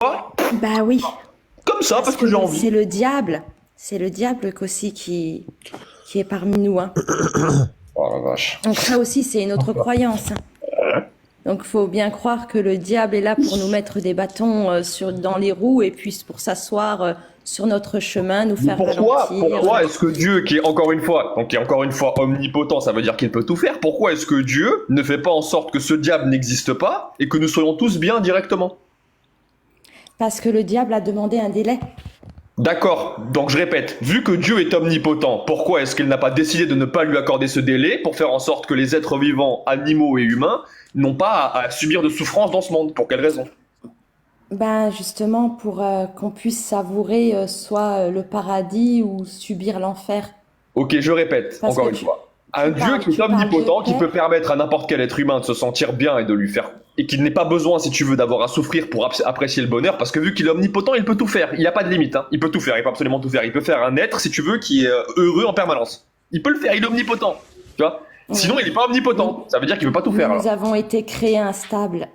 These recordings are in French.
Bah oui, Comme ça, parce parce que j'ai que envie. c'est le diable aussi qui est parmi nous, hein. Oh la vache. Donc ça aussi, c'est une autre croyance, hein. Donc faut bien croire que le diable est là pour nous mettre des bâtons dans les roues et puis pour s'asseoir sur notre chemin, nous Mais faire ralentir. pourquoi est-ce que Dieu, qui est encore une fois, donc qui est encore une fois omnipotent, ça veut dire qu'il peut tout faire, pourquoi est-ce que Dieu ne fait pas en sorte que ce diable n'existe pas et que nous soyons tous bien directement? Parce que le diable a demandé un délai. D'accord, donc je répète, vu que Dieu est omnipotent, pourquoi est-ce qu'il n'a pas décidé de ne pas lui accorder ce délai pour faire en sorte que les êtres vivants, animaux et humains, n'ont pas à subir de souffrance dans ce monde? Pour quelle raison? Ben justement pour qu'on puisse savourer soit le paradis ou subir l'enfer. Ok, je répète, Parce encore que une fois. Un Dieu qui est tu parles de omnipotent, qui paix. peut permettre à n'importe quel être humain de se sentir bien et de lui faire. Et qu'il n'ait pas besoin, si tu veux, d'avoir à souffrir pour apprécier le bonheur, parce que vu qu'il est omnipotent, il peut tout faire. Il n'y a pas de limite, hein. Il peut tout faire, il peut absolument tout faire. Il peut faire un être, si tu veux, qui est heureux en permanence. Il peut le faire, il est omnipotent. Tu vois? Oui. Sinon, il n'est pas Nous, omnipotent. Ça veut dire qu'il ne peut pas tout faire, nous alors. avons été créés instables.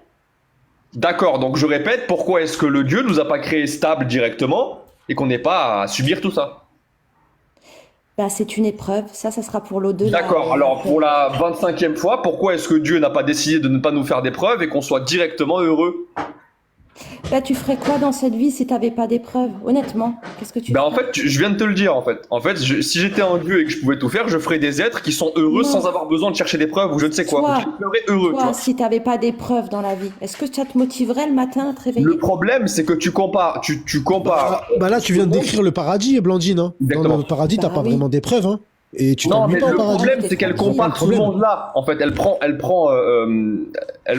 D'accord, donc je répète, pourquoi est-ce que le Dieu nous a pas créé stable directement et qu'on n'ait pas à subir tout ça? Ben, c'est une épreuve. Ça sera pour l'au-delà D'accord, alors après. pour la 25e fois, pourquoi est-ce que Dieu n'a pas décidé de ne pas nous faire d'épreuves et qu'on soit directement heureux? Ben, tu ferais quoi dans cette vie si tu n'avais pas d'épreuve? Honnêtement, qu'est-ce que tu Ben en ferais? fait, je viens de te le dire en fait. En fait, si j'étais un Dieu et que je pouvais tout faire, je ferais des êtres qui sont heureux Non. sans avoir besoin de chercher des preuves ou je ne sais quoi. Je Toi, les ferais heureux, tu toi, vois. si tu n'avais pas d'épreuve dans la vie, est-ce que ça te motiverait le matin à te Le réveiller? problème, c'est que tu compares, tu compares Bah là, tu ce viens de monde. décrire le paradis, Blandine, hein. Dans le Exactement. paradis, t'as Bah pas oui. vraiment d'épreuve, hein. Et tu Non, t'ennuies mais pas au le paradis. problème, T'es c'est qu'elle tranquille. C'est ça le compare ce problème. monde-là. En fait, elle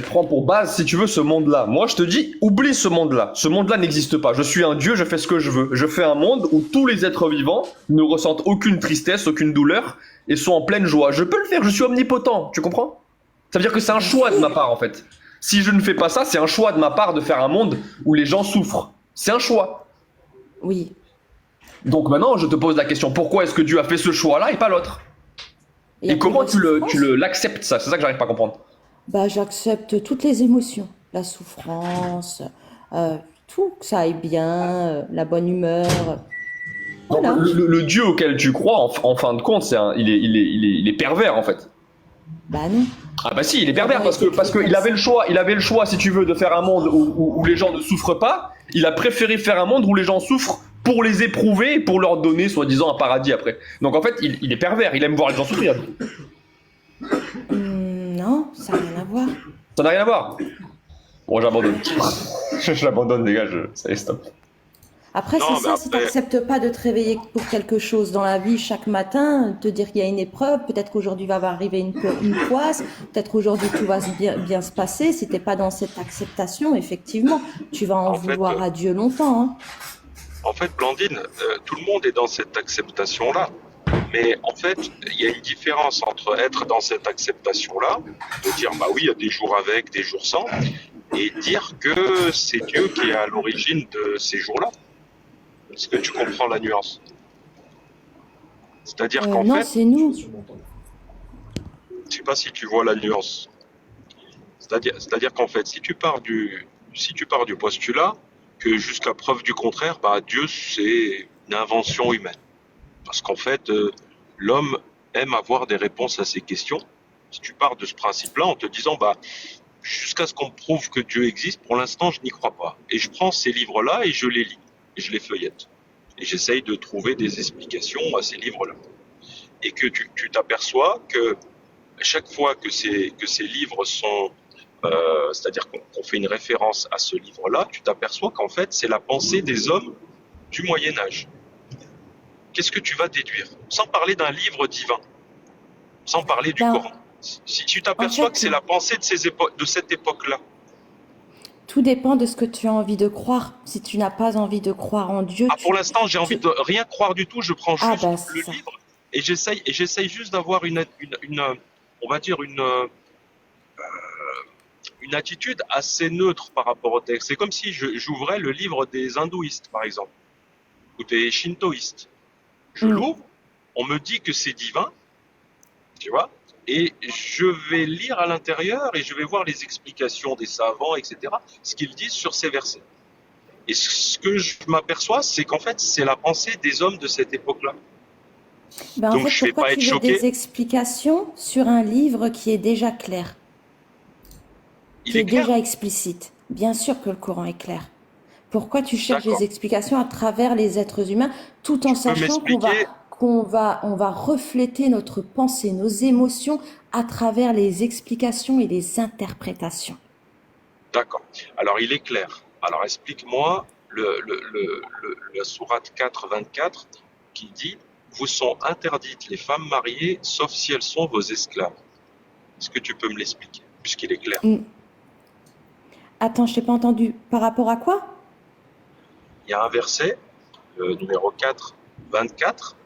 prend pour base, si tu veux, ce monde-là. Moi, je te dis, oublie ce monde-là. Ce monde-là n'existe pas. Je suis un dieu, je fais ce que je veux. Je fais un monde où tous les êtres vivants ne ressentent aucune tristesse, aucune douleur et sont en pleine joie. Je peux le faire, je suis omnipotent. Tu comprends? Ça veut dire que c'est un Bien choix de ma sûr. part, en fait. Si je ne fais pas ça, c'est un choix de ma part de faire un monde où les gens souffrent. C'est un choix. Oui. Donc maintenant, je te pose la question, pourquoi est-ce que Dieu a fait ce choix-là et pas l'autre? Il y a Et plus comment de souffrance? l'acceptes ça? C'est ça que j'arrive pas à comprendre. Bah, j'accepte toutes les émotions. La souffrance, euh, tout, que ça aille bien, la bonne humeur. Donc Voilà. le Dieu auquel tu crois, en fin de compte, il est pervers en fait. Bah non. Ah bah si, il est Nous pervers avons été parce créés qu'il comme avait ça. le choix, si tu veux, de faire un monde où les gens ne souffrent pas. Il a préféré faire un monde où les gens souffrent pour les éprouver et pour leur donner, soi-disant, un paradis après. Donc en fait, il est pervers, il aime voir les gens souffrir. Non, ça n'a rien à voir. Ça n'a rien à voir. Bon, j'abandonne. J'abandonne, les gars, ça y est, stop. Après, c'est Non, mais ça, si tu après, n'acceptes pas de te réveiller pour quelque chose dans la vie chaque matin, te dire qu'il y a une épreuve, peut-être qu'aujourd'hui va arriver une poisse, peut-être qu'aujourd'hui tout va bien se passer. Si tu n'es pas dans cette acceptation, effectivement, tu vas en en fait, vouloir à Dieu longtemps, hein. Blandine, tout le monde est dans cette acceptation-là. Mais en fait, il y a une différence entre être dans cette acceptation-là, de dire bah oui, il y a des jours avec, des jours sans, et dire que c'est Dieu qui est à l'origine de ces jours-là. Est-ce que tu comprends la nuance? C'est-à-dire qu'en Non, fait, c'est nous. je sais pas si tu vois la nuance. C'est-à-dire qu'en fait, si tu pars du postulat que jusqu'à preuve du contraire, bah Dieu c'est une invention humaine. Parce qu'en fait, l'homme aime avoir des réponses à ses questions. Si tu pars de ce principe-là en te disant, bah, jusqu'à ce qu'on prouve que Dieu existe, pour l'instant, je n'y crois pas. Et je prends ces livres-là et je les lis, et je les feuillette. Et j'essaye de trouver des explications à ces livres-là. Et que tu t'aperçois que chaque fois que ces livres sont, c'est-à-dire qu'on fait une référence à ce livre-là, tu t'aperçois qu'en fait, c'est la pensée des hommes du Moyen Âge. Qu'est-ce que tu vas déduire? Sans parler d'un livre divin, sans parler du Ben, Coran. Si tu en t'aperçois que fait, c'est la pensée de cette époque-là, tout dépend de ce que tu as envie de croire. Si tu n'as pas envie de croire en Dieu, ah, pour l'instant, j'ai envie tu... de rien croire du tout, je prends Ah juste ben, c'est le ça. livre et j'essaye juste d'avoir on va dire une attitude assez neutre par rapport au texte. C'est comme si j'ouvrais le livre des hindouistes, par exemple, ou des shintoïstes. Je Mm. l'ouvre, on me dit que c'est divin, tu vois, et je vais lire à l'intérieur et je vais voir les explications des savants, etc., ce qu'ils disent sur ces versets. Et ce que je m'aperçois, c'est qu'en fait, c'est la pensée des hommes de cette époque-là. Ben, en Donc, fait, je vais pourquoi pas tu être veux des choqué. explications sur un livre qui est déjà clair, Il qui est est clair? déjà explicite? Bien sûr que le Coran est clair. Pourquoi tu cherches des D'accord. explications à travers les êtres humains, tout en Tu peux sachant m'expliquer? on va refléter notre pensée, nos émotions à travers les explications et les interprétations? D'accord. Alors, il est clair. Alors, explique-moi la sourate 4, 24 qui dit, vous sont interdites les femmes mariées, sauf si elles sont vos esclaves. Est-ce que tu peux me l'expliquer, puisqu'il est clair? Hmm. Attends, je t'ai pas entendu. Par rapport à quoi? Il y a un verset, le numéro 4, 24,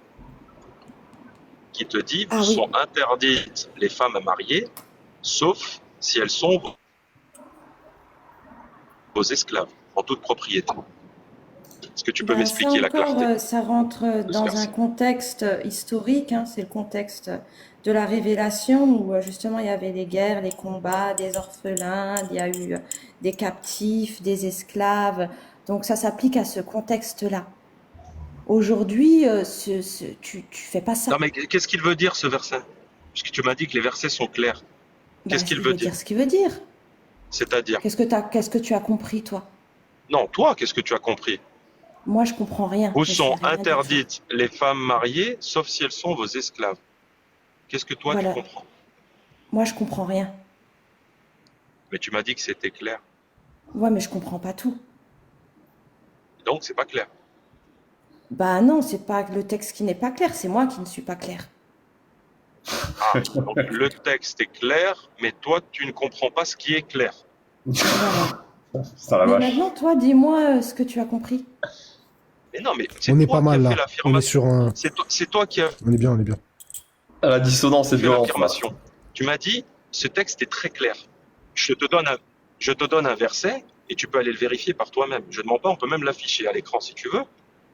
qui te dit, vous Ah oui. sont interdites les femmes mariées, sauf si elles sont vos esclaves, en toute propriété. Est-ce que tu peux Ben, ça m'expliquer la encore, clarté ça rentre de ce dans un verset? contexte historique, hein, c'est le contexte de la révélation où justement il y avait les guerres, les combats, des orphelins, il y a eu des captifs, des esclaves. Donc ça s'applique à ce contexte-là. Aujourd'hui, tu fais pas Non, ça. mais qu'est-ce qu'il veut dire ce verset? Puisque tu m'as dit que les versets sont clairs. Ben, Qu'est-ce qu'il il veut veut dire? dire ce qu'il veut dire. C'est-à-dire, Qu'est-ce que tu as compris, toi? non, toi, qu'est-ce que tu as compris? Moi, je comprends rien. Vous Je sais sont rien du tout. interdites les femmes mariées, sauf si elles sont vos esclaves. Qu'est-ce que toi tu Voilà. comprends? Moi, je comprends rien. Mais tu m'as dit que c'était clair. Ouais, mais je comprends pas tout. Donc, c'est pas clair. Bah non, c'est pas le texte qui n'est pas clair, c'est moi qui ne suis pas clair. Ah, donc le texte est clair, mais toi, tu ne comprends pas ce qui est clair. Voilà. Ça la Mais vache. maintenant, toi, dis-moi ce que tu as compris. Mais non, mais c'est On est toi pas qui as mal fait là. On est l'affirmation. sur un. C'est toi qui as On est bien, on est bien. La dissonance est fait violente, là. l'affirmation. Tu m'as dit, ce texte est très clair. Je te donne un verset et tu peux aller le vérifier par toi-même. Je ne mens pas, on peut même l'afficher à l'écran si tu veux.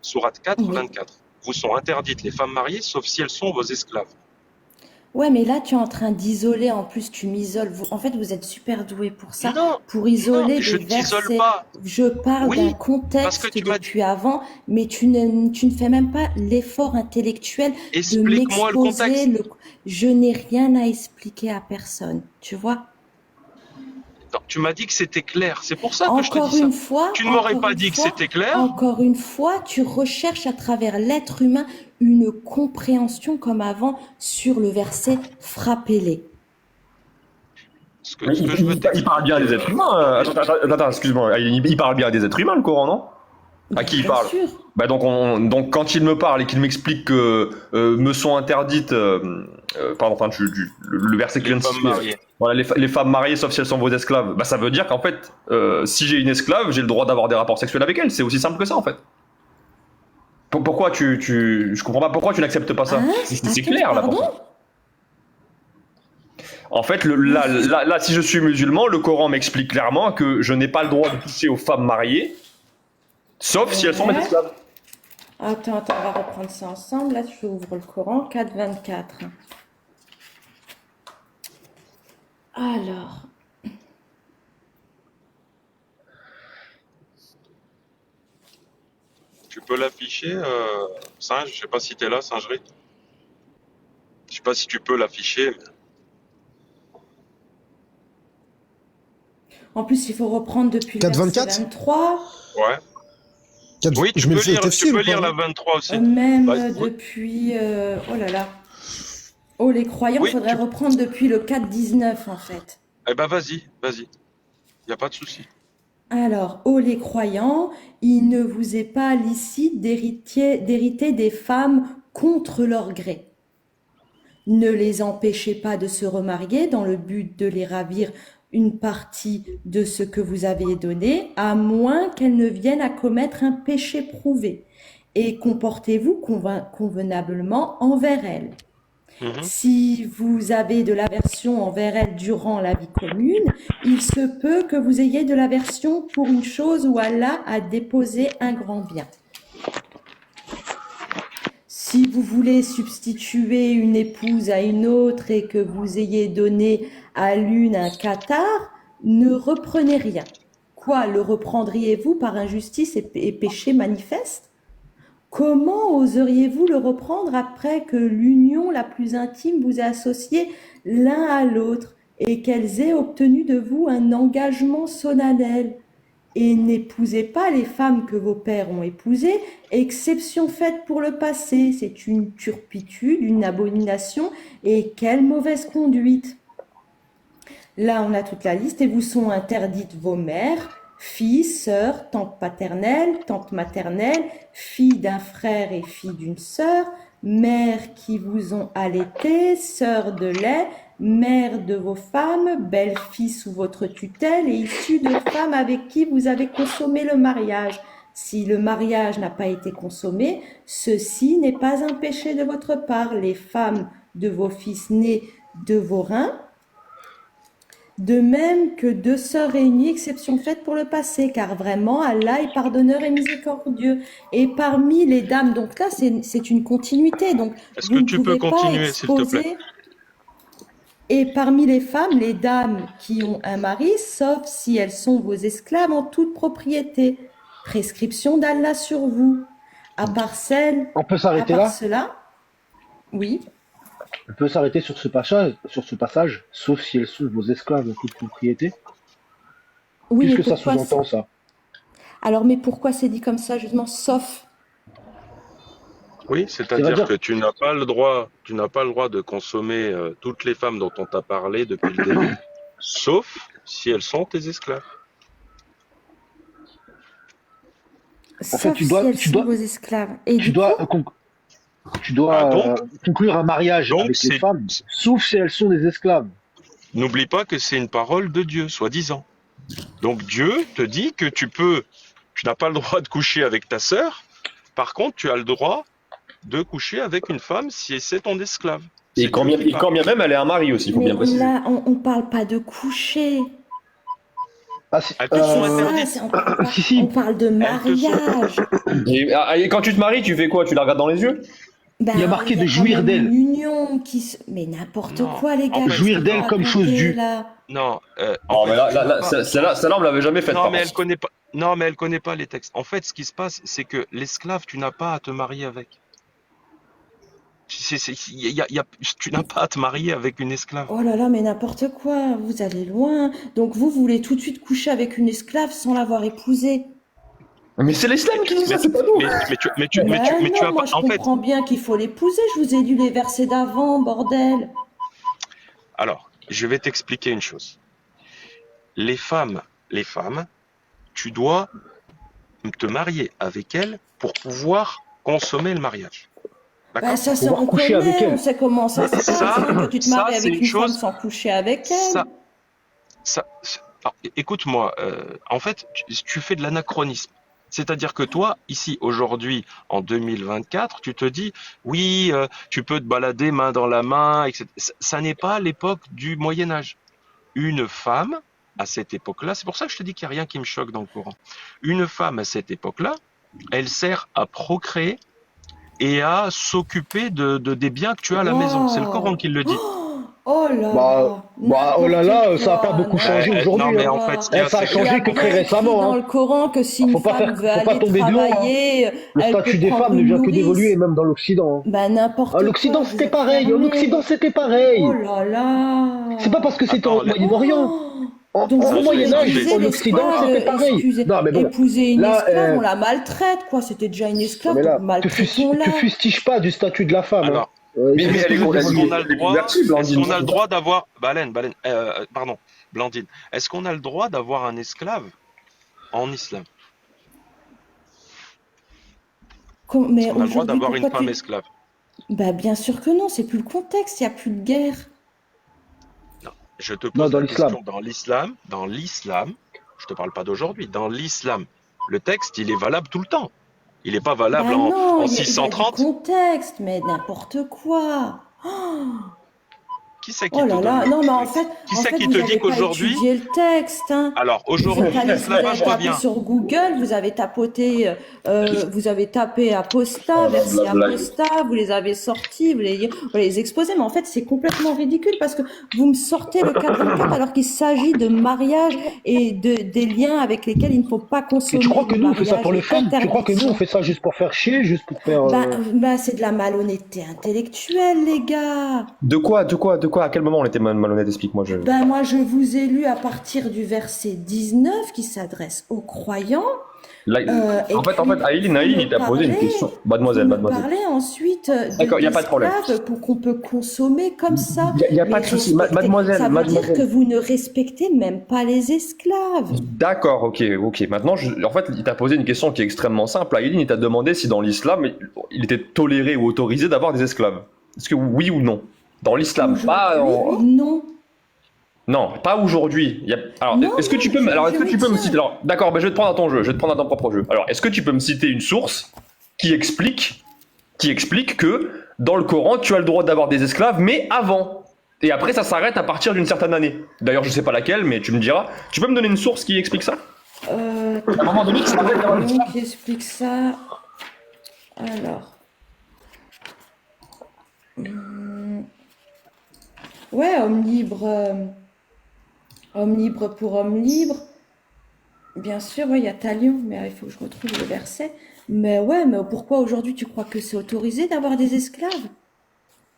Sourate 4, Oui. 24. Vous sont interdites les femmes mariées, sauf si elles sont vos esclaves. Ouais, mais là, tu es en train d'isoler, en plus, tu m'isoles. En fait, vous êtes super doués pour ça, Non, pour non, isoler je des ne t'isole versets. pas. Je parle d'un Oui, parce que contexte tu m'as dit, depuis avant, mais tu ne fais même pas l'effort intellectuel de explique-moi le m'exposer. contexte. Je n'ai rien à expliquer à personne, tu vois? Non, tu m'as dit que c'était clair. C'est pour ça que je te dis ça. Tu ne m'aurais pas dit que c'était clair? Encore une fois, tu recherches à travers l'être humain une compréhension comme avant sur le verset frappez-les. Ce Mais que je veux il parle bien à des êtres humains. Attends, excuse-moi. Il parle bien à des êtres humains, le Coran, non? À qui il Bien parle? sûr. Bah donc quand il me parle et qu'il m'explique que me sont interdites, pardon, enfin, le verset que je Les viens de femmes citer, mariées. voilà, les femmes mariées sauf si elles sont vos esclaves, bah ça veut dire qu'en fait, si j'ai une esclave, j'ai le droit d'avoir des rapports sexuels avec elle. C'est aussi simple que ça en fait. Pourquoi je comprends pas pourquoi tu n'acceptes pas ça. Hein? C'est Attends, clair là pardon? pour ça. En fait, là, si je suis musulman, le Coran m'explique clairement que je n'ai pas le droit de toucher aux femmes mariées, sauf si elles sont mes Ouais. esclaves. Attends, on va reprendre ça ensemble. Là, tu ouvres le Coran, 4,24. Alors, Tu peux l'afficher, Singe? Je sais pas si tu es là, Singerie. Je sais pas si tu peux l'afficher. en plus, il faut reprendre depuis le 4,24? verset 23, Ouais. Oui, Je mets le tu peux ou lire pas? la 23 aussi. même Bah, oui, depuis... oh là là. Oh, les croyants, il oui, faudrait reprendre depuis le 4,19 en fait. eh ben vas-y. Il n'y a pas de souci. Alors, ô les croyants, il ne vous est pas licite d'hériter des femmes contre leur gré. Ne les empêchez pas de se remarier dans le but de les ravir une partie de ce que vous avez donné, à moins qu'elles ne viennent à commettre un péché prouvé. Et comportez-vous convenablement envers elles. Mhm. Si vous avez de l'aversion envers elles durant la vie commune, il se peut que vous ayez de l'aversion pour une chose où Allah a déposé un grand bien. Si vous voulez substituer une épouse à une autre et que vous ayez donné à l'une un cathare, ne reprenez rien. Quoi, le reprendriez-vous par injustice et péché manifeste? Comment oseriez-vous le reprendre après que l'union la plus intime vous ait associé l'un à l'autre et qu'elles aient obtenu de vous un engagement solennel? Et n'épousez pas les femmes que vos pères ont épousées, exception faite pour le passé. C'est une turpitude, une abomination, et quelle mauvaise conduite. Là, on a toute la liste, et vous sont interdites vos mères, filles, sœurs, tantes paternelles, tantes maternelles, filles d'un frère et filles d'une sœur, mères qui vous ont allaité, sœurs de lait, mères de vos femmes, belles-filles sous votre tutelle et issues de femmes avec qui vous avez consommé le mariage. Si le mariage n'a pas été consommé, ceci n'est pas un péché de votre part. Les femmes de vos fils nés de vos reins, de même que deux sœurs réunies, exception faite pour le passé, car vraiment Allah est pardonneur et miséricordieux. Et parmi les dames, donc là c'est une continuité, donc Est-ce vous que ne tu peux pouvez pas continuer, s'il te plaît? exposer. Et parmi les femmes, les dames qui ont un mari, sauf si elles sont vos esclaves en toute propriété. Prescription d'Allah sur vous. À part On peut à s'arrêter part là? cela, oui. On peut s'arrêter sur ce passage, sauf si elles sont vos esclaves en toute propriété. Oui, mais Qu'est-ce que ça pourquoi sous-entend, ça? Alors, mais pourquoi c'est dit comme ça, justement, sauf? Oui, Ça veut c'est-à-dire dire, que tu n'as pas le droit de consommer toutes les femmes dont on t'a parlé depuis le début, sauf si elles sont tes esclaves. en fait, Sauf si elles sont vos esclaves. Et tu du dois, coup, tu dois Donc, conclure un mariage donc avec les femmes, sauf si elles sont des esclaves. n'oublie pas que c'est une parole de Dieu, soi-disant. Donc Dieu te dit que tu n'as pas le droit de coucher avec ta sœur. Par contre, tu as le droit de coucher avec une femme si c'est ton esclave. Et C'est quand Dieu bien, qui et quand parle. bien même elle est un mari aussi, il faut mais bien préciser. là, on parle pas de coucher. Ah, si, Elles te C'est sont ça, interdites. si, on parle de Elles te sont- mariage. Et quand tu te maries, tu fais quoi? Tu la regardes dans les yeux? Ben, il y a marqué il y de a quand jouir même d'elle. une union qui se... Mais n'importe Non, quoi, les en gars. fait, Jouir qu'est-ce que d'elle vous comme chose racontez, due. là? Non, Oh, mais là, tu n'as pas- celle-là, on me l'avait jamais faite. Non, par mais elle contre. connaît pas. Non, mais elle connaît pas les textes. En fait, ce qui se passe, c'est que l'esclave, tu n'as pas à te marier avec. Tu n'as pas à te marier avec une esclave. Oh là là, mais n'importe quoi, vous allez loin. Donc vous voulez tout de suite coucher avec une esclave sans l'avoir épousée. Mais c'est l'islam qui dit ça, Mais, c'est pas nous. mais tu Ben as non, moi pas. je En fait, comprends bien qu'il faut l'épouser. Je vous ai lu les versets d'avant, bordel. alors, je vais t'expliquer une chose. Les femmes, tu dois te marier avec elles pour pouvoir consommer le mariage. Ben D'accord? ça, Pouvoir on coucher avec connaît, elle. on sait comment ça se passe, Ça, hein, que tu te ça, maries c'est avec une une femme chose. sans coucher avec Ça, elle. alors, écoute-moi. En fait, tu fais de l'anachronisme. C'est-à-dire que toi, ici, aujourd'hui, en 2024, tu te dis, oui, tu peux te balader main dans la main, etc. Ça n'est pas l'époque du Moyen Âge. Une femme, à cette époque-là, c'est pour ça que je te dis qu'il n'y a rien qui me choque dans le Coran. Une femme, à cette époque-là, elle sert à procréer et à s'occuper des biens que tu as à la maison. C'est le Coran qui le dit. Oh là Bah, là, oh là là, n'importe ça a pas quoi, beaucoup changé n'importe aujourd'hui, Non, mais hein. en fait, ce qu'il y a, Ça a c'est Il y a changé que très bien écrit récemment, dans hein. le Coran que si une Faut pas femme veut faut pas aller tomber de haut, hein. travailler, Le elle peut statut des prendre femmes ne une vient que nourrice. d'évoluer, même dans l'Occident, hein. Ben n'importe En quoi, Occident, vous c'était êtes pareil. En fermés. Occident, c'était pareil. Oh là là. C'est pas parce que c'était Attends, au Moyen-Orient. Oh. Donc Au vous Moyen-Âge, excusez en Occident, l'esclave, c'était pareil. excusez, Non, mais bon, épouser une là, esclave, on la maltraite, quoi. C'était déjà une non, esclave, mais donc là, te maltraitons-la. fustiges pas du statut de la femme, hein. Alors, Mais C'est ce elle que est je veux dire. est-ce qu'on a le droit, convertible, est-ce Blandine. qu'on a le droit d'avoir, Blandine, est-ce qu'on a le droit d'avoir un esclave en islam? Mais Est-ce qu'on a le droit aujourd'hui, d'avoir une pourquoi femme tu... esclave? Bah bien sûr que non, c'est plus le contexte, il n'y a plus de guerre. Je te Non, pose dans la l'islam. question, dans l'islam, je te parle pas d'aujourd'hui, dans l'islam, le texte, il est valable tout le temps. Il n'est pas valable Bah en non, il y a du 630. contexte, mais n'importe quoi. Oh, Qui c'est qui Oh te là donne là, le- non, mais Qui c'est qui vous te n'avez dit pas qu'aujourd'hui, étudié le texte, hein. alors Vous aujourd'hui, êtes allé, vous avez l'esclavage tapé revient. sur Google, vous avez tapoté, vous avez tapé apostat, Oh, la verset blague. apostat, vous les avez sortis, vous les exposez, mais en fait c'est complètement ridicule parce que vous me sortez le 424 alors qu'il s'agit de mariage et des liens avec lesquels il ne faut pas Et consommer. tu crois que Le nous, on fait ça mariage pour le est fun? Tu crois que nous, on interdiction. fait ça juste pour faire chier, juste pour faire... C'est de la malhonnêteté intellectuelle, les gars. De quoi? À quel moment on était malhonnête? Explique-moi. Moi, je vous ai lu à partir du verset 19 qui s'adresse aux croyants. Là, Et en fait, puis, Aileen, il t'a posé une question. vous Mademoiselle. me parlez ensuite D'accord, il n'y a pas de problème. d'esclaves pour qu'on peut consommer comme ça. Il y a Mais pas de souci. respecter- Mademoiselle, ça veut dire mademoiselle. que vous ne respectez même pas les esclaves. D'accord, ok. Maintenant, en fait, il t'a posé une question qui est extrêmement simple. Aileen, il t'a demandé si dans l'islam, il était toléré ou autorisé d'avoir des esclaves. Est-ce que oui ou non? Dans l'islam, pas Aujourd'hui, non. Non, pas aujourd'hui. Alors, Non, est-ce que tu peux, non, alors, est-ce que je tu peux me maintiens. citer, alors, d'accord, je vais te prendre à ton jeu, je vais te prendre à ton propre jeu. Alors, est-ce que tu peux me citer une source qui explique que dans le Coran, tu as le droit d'avoir des esclaves, mais avant. Et après, ça s'arrête à partir d'une certaine année. D'ailleurs, je sais pas laquelle, mais tu me diras. Tu peux me donner une source qui explique ça? À un moment donné, tu s'arrête d'avoir des esclaves. Qui explique ça? Alors. Ouais, homme libre pour homme libre. Bien sûr, ouais, il y a Talion, mais il faut que je retrouve le verset. Mais ouais, mais pourquoi aujourd'hui tu crois que c'est autorisé d'avoir des esclaves?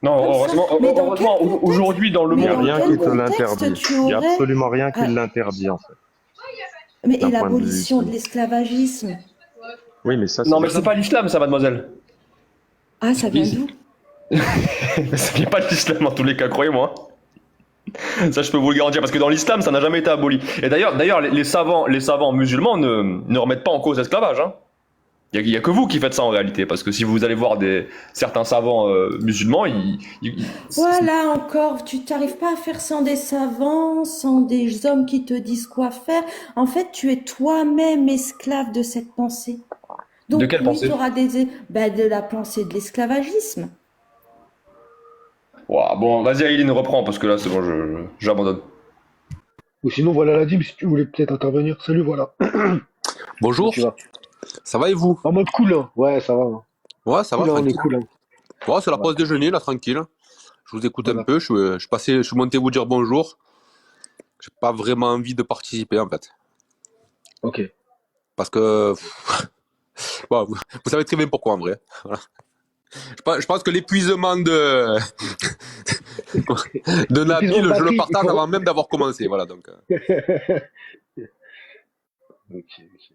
Non, Comme ça. heureusement, Mais dans heureusement, quel contexte? aujourd'hui, dans le Il Mais n'y a monde. dans rien quel qui te contexte l'interdit. tu Il n'y a aurais absolument rien qui Ah. l'interdit, en fait. mais d'un et point de vue l'abolition de islamique. l'esclavagisme? Oui, mais ça, Non, mais c'est pas l'islam, ça, mademoiselle. Ah, ça vient Oui. d'où? Ça n'est pas l'islam dans tous les cas, croyez-moi. Ça, je peux vous le garantir, parce que dans l'islam, ça n'a jamais été aboli. Et d'ailleurs, les savants musulmans ne remettent pas en cause l'esclavage. Hein. Il y a que vous qui faites ça en réalité, parce que si vous allez voir certains savants musulmans, Voilà encore, tu t'arrives pas à faire sans des savants, sans des hommes qui te disent quoi faire. En fait, tu es toi-même esclave de cette pensée. Donc De quelle oui, pensée? tu auras de la pensée de l'esclavagisme. Ouah, bon, vas-y, Aileen, reprends, parce que là, c'est bon, j'abandonne. Ou sinon, voilà la dîme, si tu voulais peut-être intervenir. Salut, voilà. Bonjour, Tu vas. ça va et vous? En mode cool, hein. Ouais, ça va. Ouais, ça va, Cool, hein, on est tranquille. cool, hein. Ouais, c'est la Ça va. pause déjeuner, là, tranquille. Je vous écoute un Voilà. peu, je suis monté vous dire bonjour. J'ai pas vraiment envie de participer, en fait. Ok. Parce que... Bon, vous savez très bien pourquoi, en vrai. Voilà. Je pense que l'épuisement de Nabil, L'épuisement je le batterie, partage il faut- avant même d'avoir commencé, voilà, donc... Ok, ok.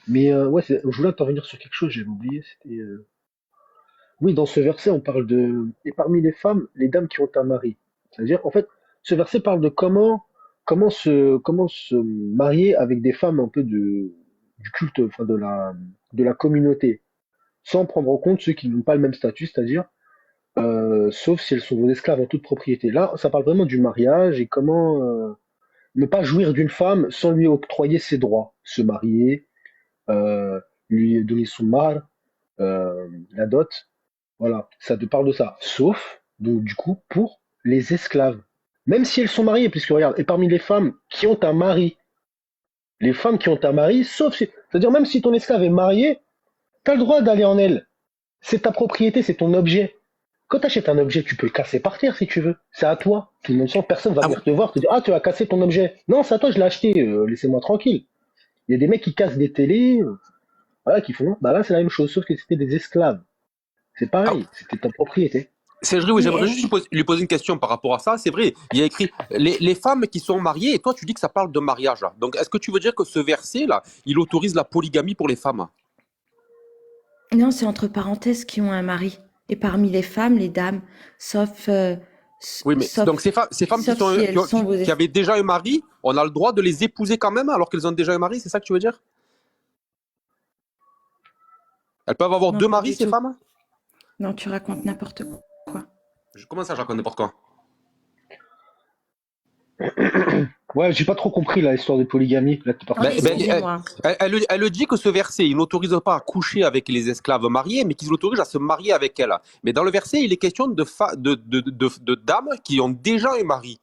Mais ouais, je voulais intervenir sur quelque chose, j'avais oublié. C'était. Oui, dans ce verset, on parle de. Et parmi les femmes, les dames qui ont un mari. C'est-à-dire, en fait, ce verset parle de comment se marier avec des femmes un peu du culte, enfin de la communauté, sans prendre en compte ceux qui n'ont pas le même statut, c'est-à-dire, sauf si elles sont vos esclaves en toute propriété. Là, ça parle vraiment du mariage et comment ne pas jouir d'une femme sans lui octroyer ses droits, se marier, euh, lui donner son mal, la dot. Voilà, ça te parle de ça. Sauf, donc du coup, pour les esclaves. Même si elles sont mariées, puisque regarde, et parmi les femmes qui ont un mari, les femmes qui ont un mari, sauf si, c'est-à-dire même si ton esclave est marié, t'as le droit d'aller en elle. C'est ta propriété, c'est ton objet. Quand tu achètes un objet, tu peux le casser par terre si tu veux. C'est à toi. Tout le monde sent, personne va Ah venir te voir, te dire, ah, tu as cassé ton objet. Non, c'est à toi, je l'ai acheté, laissez-moi tranquille. Il y a des mecs qui cassent des télés, voilà, qui font, bah là, c'est la même chose, sauf que c'était des esclaves. C'est Ah, pareil, c'était ta propriété. Serge, oui, j'aimerais Mais juste lui poser une question par rapport à ça. C'est vrai, il y a écrit les femmes qui sont mariées, et toi tu dis que ça parle de mariage. Là. Donc est-ce que tu veux dire que ce verset-là, il autorise la polygamie pour les femmes? non, c'est entre parenthèses qui ont un mari. Et parmi les femmes, les dames, sauf, Oui, mais sauf, donc ces femmes qui, sauf sont, si elles sont vos qui avaient déjà un mari, on a le droit de les épouser quand même alors qu'elles ont déjà un mari, c'est ça que tu veux dire? Elles peuvent avoir Non, deux pas maris, du ces tout. femmes? Non, tu racontes n'importe quoi. Comment ça, je raconte n'importe quoi? Ouais, j'ai pas trop compris là, l'histoire de polygamie. Là, t'es parti. Ben, ben, Excusez-moi. elle dit que ce verset, il n'autorise pas à coucher avec les esclaves mariés, mais qu'il l'autorise à se marier avec elles. Mais dans le verset, il est question de dames qui ont déjà un mari.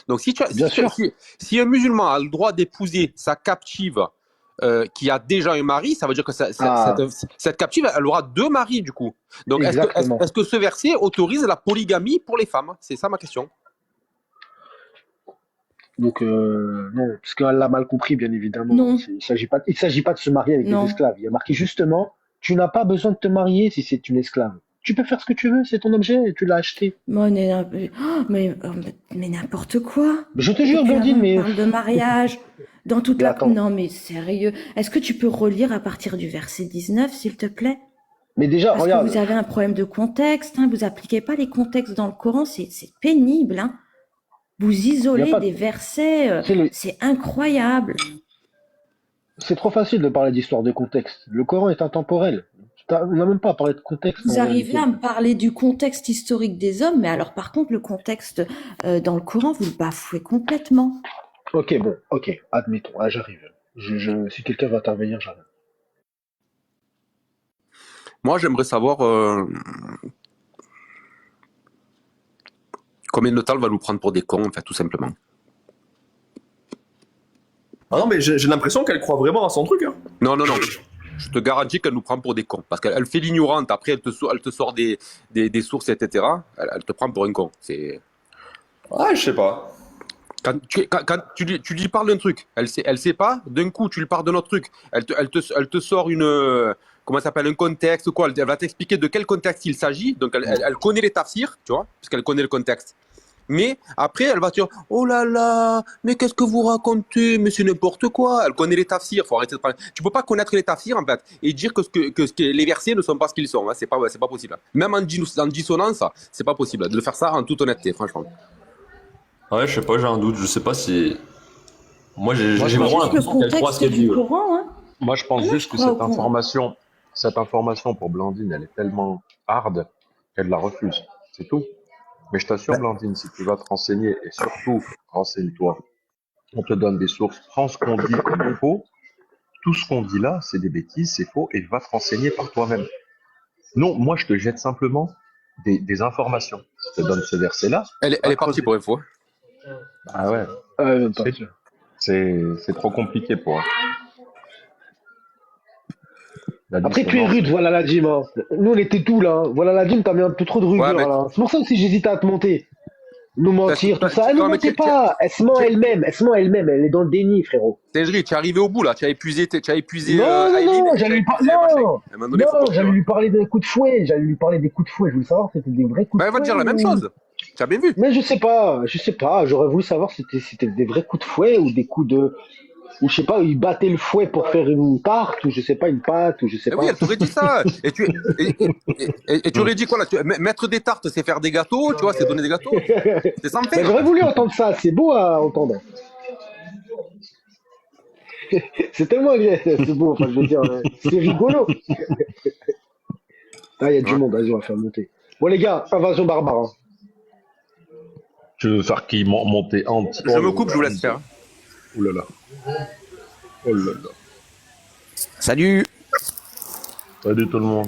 Donc Bien sûr. si un musulman a le droit d'épouser sa captive qui a déjà un mari, ça veut dire que Ah. cette captive, elle aura 2 maris du coup. Donc Exactement. est-ce que ce verset autorise la polygamie pour les femmes? C'est ça ma question. Donc, non, parce qu'elle l'a mal compris, bien évidemment. Non. Il s'agit pas de se marier avec Non. des esclaves. Il y a marqué justement, tu n'as pas besoin de te marier si c'est une esclave. Tu peux faire ce que tu veux, c'est ton objet, tu l'as acheté. Mais n'importe quoi. Mais je te jure, Depuis Blandine, avant, mais on parle de mariage dans toute Mais la... attends. Non, mais sérieux. Est-ce que tu peux relire à partir du verset 19, s'il te plaît? mais déjà, Parce que regarde, vous avez un problème de contexte, hein. Vous appliquez pas les contextes dans le Coran, c'est pénible, hein. Vous y a isolez pas- des versets, c'est le- c'est incroyable. c'est trop facile de parler d'histoire de contexte. Le Coran est intemporel. On n'a même pas à parler de contexte. Vous en arrivez réalité. à me parler du contexte historique des hommes, mais alors par contre, le contexte dans le Coran, vous le bafouez complètement. Ok, admettons. Ah, j'arrive. Si quelqu'un va intervenir, j'arrive. Moi, j'aimerais savoir combien de temps elle va nous prendre pour des cons, en fait, tout simplement. Ah non, mais j'ai l'impression qu'elle croit vraiment à son truc. Hein. Non. Je te garantis qu'elle nous prend pour des cons. Parce qu'elle fait l'ignorante. Après, elle te sort des sources, etc. Elle te prend pour un con. C'est... Ah, je sais pas. Quand tu lui parles d'un truc, elle sait pas, d'un coup, tu lui parles d'un autre truc. Elle te sort comment ça s'appelle, un contexte, quoi. Elle va t'expliquer de quel contexte il s'agit. Donc, elle connaît les tafsirs, tu vois, parce qu'elle connaît le contexte. Mais après, elle va te dire, oh là là, mais qu'est-ce que vous racontez? Mais c'est n'importe quoi. Elle connaît les tafsirs. Faut arrêter de parler. Tu peux pas connaître les tafsirs, en fait, et dire que les versets ne sont pas ce qu'ils sont. Hein. C'est pas possible. Même en dissonance, c'est pas possible. De faire ça en toute honnêteté, franchement. Ouais, je sais pas, j'ai un doute. Je sais pas si. Moi, j'ai Moi, je vraiment Juste le l'impression qu'elle croit ce contexte qu'elle dit. du Ouais. Coran, hein. Moi, je pense Ah non, juste je que crois au Coran. cette information pour Blandine, elle est tellement hard qu'elle la refuse. C'est tout. Mais je t'assure, Blandine, si tu vas te renseigner, et surtout, renseigne-toi, on te donne des sources, prends ce qu'on dit comme faux. Tout ce qu'on dit là, c'est des bêtises, c'est faux, et va te renseigner par toi-même. Non, moi, je te jette simplement des informations. Je te donne ce verset-là. Elle est partie creuser. pour info. Ah ouais, Même pas. c'est trop compliqué pour elle. La Après, tu es dissonance. rude, voilà la gym. Hein. Nous, on était tout là. Hein. Voilà la gym, t'as mis un peu trop de rigueur Ouais, mais- là. C'est pour ça aussi que j'hésitais à te monter. Nous mentir, tout ça. Elle Non, ne mais mentait pas. Elle se ment elle-même. Elle se ment elle-même. Elle est dans le déni, frérot. Tingerie, tu es arrivé au bout là, tu as épuisé Non, Aileen, et j'allais lui tu as parler. épuisé machin. Non, À un moment donné, faut non, pas, tu j'allais vois. lui parler des coups de fouet. J'allais lui parler des coups de fouet. Je voulais savoir si c'était des vrais coups Bah, de elle va fouet. te dire la même ou- chose. Tu as bien vu. Mais je sais pas. J'aurais voulu savoir si c'était des vrais coups de fouet ou des coups de. Ou je sais pas, il battait le fouet pour faire une tarte, ou je sais pas, une pâte, ou je sais Eh pas. oui, elle t'aurait dit ça. Et tu aurais dit quoi là mettre des tartes, c'est faire des gâteaux, tu vois, c'est donner des gâteaux. C'est sans Mais faire. j'aurais voulu entendre ça, c'est beau à entendre. C'est tellement c'est beau, enfin je veux dire, c'est rigolo. Ah, il y a du Ouais. monde, vas-y, on va faire monter. Bon les gars, invasion barbare. Hein. Tu veux faire qui monter anti? Je me coupe, je vous laisse faire. Ouh là là. Oh là là. Salut. Salut tout le monde.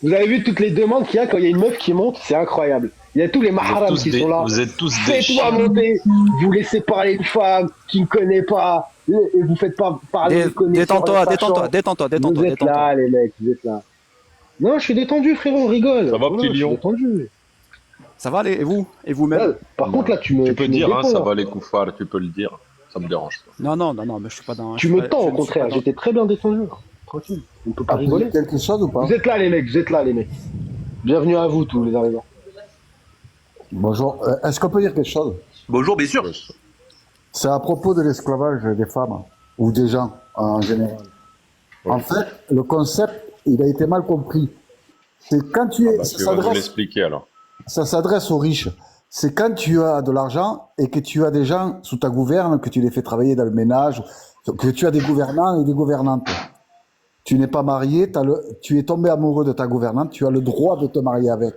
Vous avez vu toutes les demandes qu'il y a quand il y a une meuf qui monte, c'est incroyable. Il y a tous les maharams qui sont là. Vous êtes tous des Faites-moi chiens. monter. Vous laissez parler une femme qui ne connaît pas. Et vous faites pas parler de connaisseurs. Détends-toi. Vous êtes là, les mecs, vous êtes là. Non, je suis détendu, frérot, on rigole. Ça va, Non, petit je suis lion? détendu. Ça va, et vous? Et vous-même? Là, par contre, là, tu me Tu peux me dire, hein, détends, ça là. va les koufars, tu peux le dire. Ça me dérange pas. Non, mais je suis pas dans... Tu je me suis tends, pas- au je ne suis contraire. pas dans- J'étais très bien détendu. Tranquille. On peut pas rigoler. Quelque chose ou pas? Vous êtes là, les mecs, vous êtes là, les mecs. Bienvenue à vous, tous les arrivants. Bonjour. Est-ce qu'on peut dire quelque chose? Bonjour, bien sûr. C'est à propos de l'esclavage des femmes ou des gens en général. En fait, le concept, il a été mal compris. C'est quand tu es, Bah, tu vas nous l'expliquer alors. ça s'adresse aux riches. C'est quand tu as de l'argent et que tu as des gens sous ta gouverne, que tu les fais travailler dans le ménage, que tu as des gouvernants et des gouvernantes. Tu n'es pas marié, tu es tombé amoureux de ta gouvernante, tu as le droit de te marier avec.